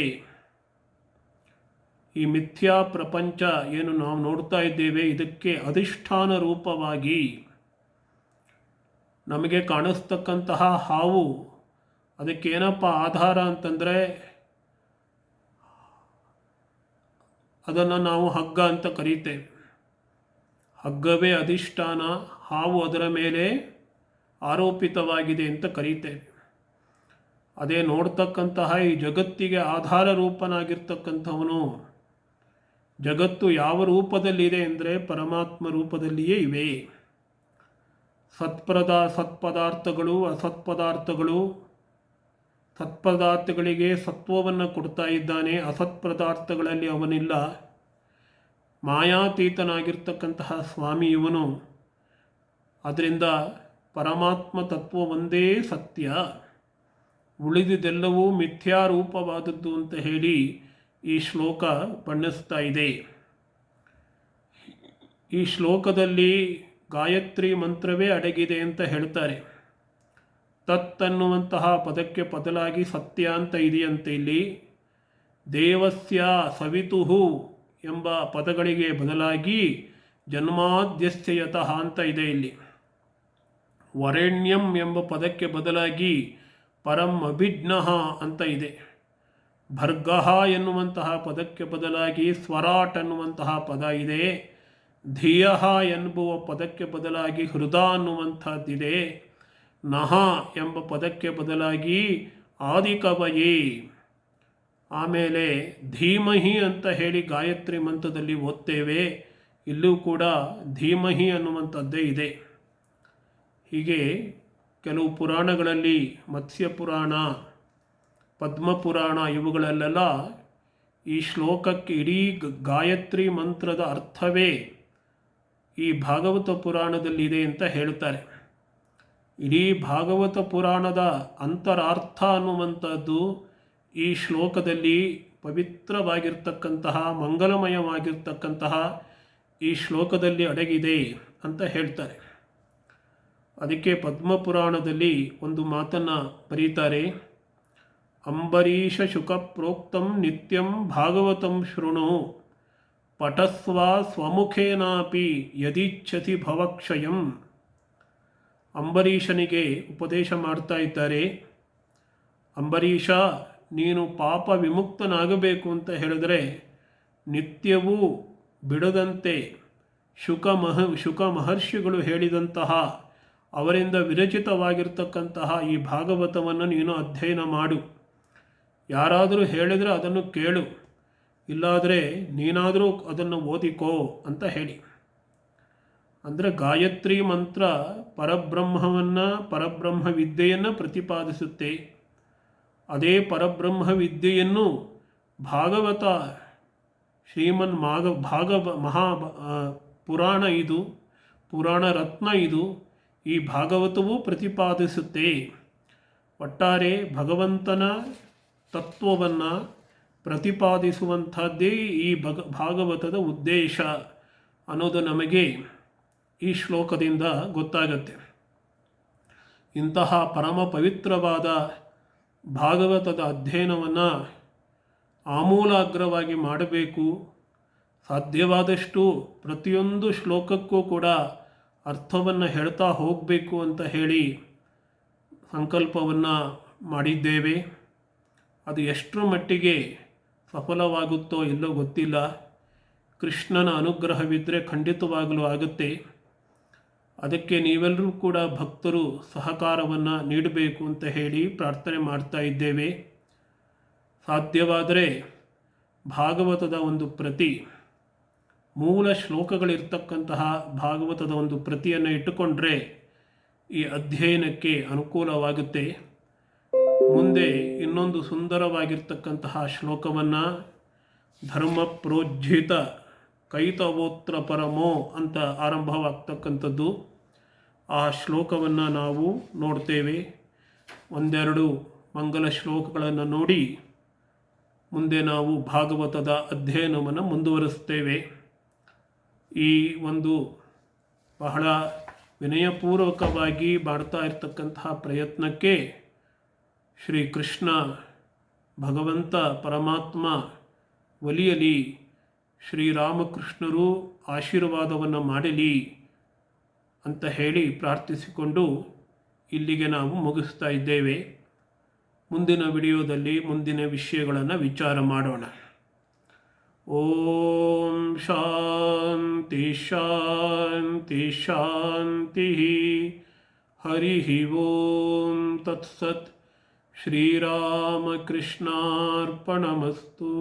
ಈ ಮಿಥ್ಯಾ ಪ್ರಪಂಚ ಏನು ನಾವು ನೋಡ್ತಾ ಇದ್ದೇವೆ, ಇದಕ್ಕೆ ಅಧಿಷ್ಠಾನ ರೂಪವಾಗಿ ನಮಗೆ ಕಾಣಿಸ್ತಕ್ಕಂತಹ ಹಾವು, ಅದಕ್ಕೇನಪ್ಪ ಆಧಾರ ಅಂತಂದರೆ ಅದನ್ನು ನಾವು ಹಗ್ಗ ಅಂತ ಕರೀತೇವೆ. ಹಗ್ಗವೇ ಅಧಿಷ್ಠಾನ, ಹಾವು ಅದರ ಮೇಲೆ ಆರೋಪಿತವಾಗಿದೆ ಅಂತ ಕರೀತೇವೆ. ಅದೇ ನೋಡ್ತಕ್ಕಂತಹ ಈ ಜಗತ್ತಿಗೆ ಆಧಾರ ರೂಪನಾಗಿರ್ತಕ್ಕಂಥವನು, ಜಗತ್ತು ಯಾವ ರೂಪದಲ್ಲಿದೆ ಅಂದರೆ ಪರಮಾತ್ಮ ರೂಪದಲ್ಲಿಯೇ ಇವೆ. ಸತ್ಪದಾರ್ಥಗಳು, ಅಸತ್ಪದಾರ್ಥಗಳು. ಸತ್ಪದಾರ್ಥಗಳಿಗೆ ಸತ್ವವನ್ನು ಕೊಡ್ತಾ ಇದ್ದಾನೆ, ಅಸತ್ಪದಾರ್ಥಗಳಲ್ಲಿ ಅವನಿಲ್ಲ. ಮಾಯಾತೀತನಾಗಿರ್ತಕ್ಕಂತಹ ಸ್ವಾಮಿ ಇವನು. ಅದರಿಂದ ಪರಮಾತ್ಮ ತತ್ವ ಒಂದೇ ಸತ್ಯ, ಉಳಿದಿದೆಲ್ಲವೂ ಮಿಥ್ಯಾರೂಪವಾದದ್ದು ಅಂತ ಹೇಳಿ ಈ ಶ್ಲೋಕ ಬಣ್ಣಿಸ್ತಾ ಇದೆ. ಈ ಶ್ಲೋಕದಲ್ಲಿ ಗಾಯತ್ರಿ ಮಂತ್ರವೇ ಅಡಗಿದೆ ಅಂತ ಹೇಳ್ತಾರೆ. ತತ್ ಅನ್ನುವಂತಹ ಪದಕ್ಕೆ ಬದಲಾಗಿ ಸತ್ಯ ಅಂತ ಇದೆಯಂತೆ. ಇಲ್ಲಿ ದೇವಸ್ಯ ಸವಿತುಹು ಎಂಬ ಪದಗಳಿಗೆ ಬದಲಾಗಿ ಜನ್ಮಾದ್ಯಸ್ಯ ಯತಃ ಅಂತ ಇದೆ. ಇಲ್ಲಿ ವರೆಣ್ಯಂ ಎಂಬ ಪದಕ್ಕೆ ಬದಲಾಗಿ ಪರಂ ಅಭಿಜ್ಞಃ ಅಂತ ಇದೆ. ಭರ್ಗಃ ಎನ್ನುವಂತಹ ಪದಕ್ಕೆ ಬದಲಾಗಿ ಸ್ವರಾಟ್ ಅನ್ನುವಂತಹ ಪದ ಇದೆ. ಧಿಯಃ ಎನ್ನುವ ಪದಕ್ಕೆ ಬದಲಾಗಿ ಹೃದ ಅನ್ನುವಂಥದ್ದಿದೆ. ನಹ ಎಂಬ ಪದಕ್ಕೆ ಬದಲಾಗಿ ಆದಿಕವಯೇ. ಆಮೇಲೆ ಧೀಮಹಿ ಅಂತ ಹೇಳಿ ಗಾಯತ್ರಿ ಮಂತ್ರದಲ್ಲಿ ಓದ್ತೇವೆ. ಇಲ್ಲೂ ಕೂಡ ಧೀಮಹಿ ಅನ್ನುವಂಥದ್ದೇ ಇದೆ. ಹೀಗೆ ಕೆಲವು ಪುರಾಣಗಳಲ್ಲಿ ಮತ್ಸ್ಯ ಪುರಾಣ, ಪದ್ಮಪುರಾಣ ಇವುಗಳಲ್ಲೆಲ್ಲ ಈ ಶ್ಲೋಕಕ್ಕೆ ಇಡೀ ಗಾಯತ್ರಿ ಮಂತ್ರದ ಅರ್ಥವೇ ಈ ಭಾಗವತ ಪುರಾಣದಲ್ಲಿದೆ ಅಂತ ಹೇಳ್ತಾರೆ. ಇಡೀ ಭಾಗವತ ಪುರಾಣದ ಅಂತರಾರ್ಥ ಅನ್ನುವಂಥದ್ದು ಈ ಶ್ಲೋಕದಲ್ಲಿ ಪವಿತ್ರವಾಗಿರ್ತಕ್ಕಂತಹ ಮಂಗಲಮಯವಾಗಿರ್ತಕ್ಕಂತಹ ಈ ಶ್ಲೋಕದಲ್ಲಿ ಅಡಗಿದೆ ಅಂತ ಹೇಳ್ತಾರೆ. ಅದಕ್ಕೆ ಪದ್ಮಪುರಾಣದಲ್ಲಿ ಒಂದು ಮಾತನ್ನು ಬರೀತಾರೆ. ಅಂಬರೀಷ ಶುಕ ಪ್ರೋಕ್ತಂ ನಿತ್ಯಂ ಭಾಗವತಂ ಶೃಣು ಪಟಸ್ವ ಸ್ವಮುಖೇನಾಪಿ ಯದಿಚ್ಛತಿ ಭವಕ್ಷಯಂ. ಅಂಬರೀಷನಿಗೆ ಉಪದೇಶ ಮಾಡ್ತಾ ಇದ್ದಾರೆ. ಅಂಬರೀಷ, ನೀನು ಪಾಪ ವಿಮುಕ್ತನಾಗಬೇಕು ಅಂತ ಹೇಳಿದ್ರೆ ನಿತ್ಯವೂ ಬಿಡದಂತೆ ಶುಕ ಮಹರ್ಷಿಗಳು ಹೇಳಿದಂತಹ ಅವರಿಂದ ವಿರಚಿತವಾಗಿರ್ತಕ್ಕಂತಹ ಈ ಭಾಗವತವನ್ನು ನೀನು ಅಧ್ಯಯನ ಮಾಡು. ಯಾರಾದರೂ ಹೇಳಿದರೆ ಅದನ್ನು ಕೇಳು, ಇಲ್ಲಾದರೆ ನೀನಾದರೂ ಅದನ್ನು ಓದಿಕೋ ಅಂತ ಹೇಳಿ. ಅಂದರೆ ಗಾಯತ್ರಿ ಮಂತ್ರ ಪರಬ್ರಹ್ಮ ವಿದ್ಯೆಯನ್ನು ಪ್ರತಿಪಾದಿಸುತ್ತೆ. ಅದೇ ಪರಬ್ರಹ್ಮ ವಿದ್ಯೆಯನ್ನು ಭಾಗವತ ಮಹಾ ಪುರಾಣ ಇದು, ಪುರಾಣ ರತ್ನ ಇದು, ಈ ಭಾಗವತವೂ ಪ್ರತಿಪಾದಿಸುತ್ತೆ. ಒಟ್ಟಾರೆ ಭಗವಂತನ ತತ್ವವನ್ನು ಪ್ರತಿಪಾದಿಸುವಂಥದ್ದೇ ಈ ಭಾಗವತದ ಉದ್ದೇಶ ಅನ್ನೋದು ನಮಗೆ ಈ ಶ್ಲೋಕದಿಂದ ಗೊತ್ತಾಗತ್ತೆ. ಇಂತಹ ಪರಮ ಪವಿತ್ರವಾದ ಭಾಗವತದ ಅಧ್ಯಯನವನ್ನು ಆಮೂಲಾಗ್ರವಾಗಿ ಮಾಡಬೇಕು. ಸಾಧ್ಯವಾದಷ್ಟು ಪ್ರತಿಯೊಂದು ಶ್ಲೋಕಕ್ಕೂ ಕೂಡ ಅರ್ಥವನ್ನು ಹೇಳ್ತಾ ಹೋಗಬೇಕು ಅಂತ ಹೇಳಿ ಸಂಕಲ್ಪವನ್ನು ಮಾಡಿದ್ದೇವೆ. ಅದು ಎಷ್ಟರ ಮಟ್ಟಿಗೆ ಸಫಲವಾಗುತ್ತೋ ಇಲ್ಲೋ ಗೊತ್ತಿಲ್ಲ. ಕೃಷ್ಣನ ಅನುಗ್ರಹವಿದ್ದರೆ ಖಂಡಿತವಾಗಲೂ ಆಗುತ್ತೆ. ಅದಕ್ಕೆ ನೀವೆಲ್ಲರೂ ಕೂಡ ಭಕ್ತರು ಸಹಕಾರವನ್ನು ನೀಡಬೇಕು ಅಂತ ಹೇಳಿ ಪ್ರಾರ್ಥನೆ ಮಾಡ್ತಾ ಇದ್ದೇವೆ. ಸಾಧ್ಯವಾದರೆ ಭಾಗವತದ ಒಂದು ಪ್ರತಿ, ಮೂಲ ಶ್ಲೋಕಗಳಿರ್ತಕ್ಕಂತಹ ಭಾಗವತದ ಒಂದು ಪ್ರತಿಯನ್ನು ಇಟ್ಟುಕೊಂಡ್ರೆ ಈ ಅಧ್ಯಯನಕ್ಕೆ ಅನುಕೂಲವಾಗುತ್ತೆ. ಮುಂದೆ ಇನ್ನೊಂದು ಸುಂದರವಾಗಿರ್ತಕ್ಕಂತಹ ಶ್ಲೋಕವನ್ನು ಧರ್ಮ ಪ್ರೋಜ್ಜಿತ ಕೈತವೋತ್ರ ಪರಮೋ ಅಂತ ಆರಂಭವಾಗ್ತಕ್ಕಂಥದ್ದು. ಆ ಶ್ಲೋಕವನ್ನು ನಾವು ನೋಡ್ತೇವೆ. ಒಂದೆರಡು ಮಂಗಲ ಶ್ಲೋಕಗಳನ್ನು ನೋಡಿ ಮುಂದೆ ನಾವು ಭಾಗವತದ ಅಧ್ಯಯನವನ್ನು ಮುಂದುವರಿಸ್ತೇವೆ. ಈ ಒಂದು ಬಹಳ ವಿನಯಪೂರ್ವಕವಾಗಿ ಮಾಡ್ತಾ ಇರತಕ್ಕಂತಹ ಪ್ರಯತ್ನಕ್ಕೆ ಶ್ರೀಕೃಷ್ಣ ಭಗವಂತ ಪರಮಾತ್ಮ ಒಲಿಯಲಿ, ಶ್ರೀರಾಮಕೃಷ್ಣರು ಆಶೀರ್ವಾದವನ್ನು ಮಾಡಲಿ ಅಂತ ಹೇಳಿ ಪ್ರಾರ್ಥಿಸಿಕೊಂಡು ಇಲ್ಲಿಗೆ ನಾವು ಮುಗಿಸ್ತಾ ಇದ್ದೇವೆ. ಮುಂದಿನ ವಿಡಿಯೋದಲ್ಲಿ ಮುಂದಿನ ವಿಷಯಗಳನ್ನು ವಿಚಾರ ಮಾಡೋಣ. ಓಂ ಶಾಂತಿ ಶಾಂತಿ ಶಾಂತಿ. ಹರಿ ಓಂ ತತ್ಸತ್. ಶ್ರೀರಾಮಕೃಷ್ಣಾರ್ಪಣಮಸ್ತು.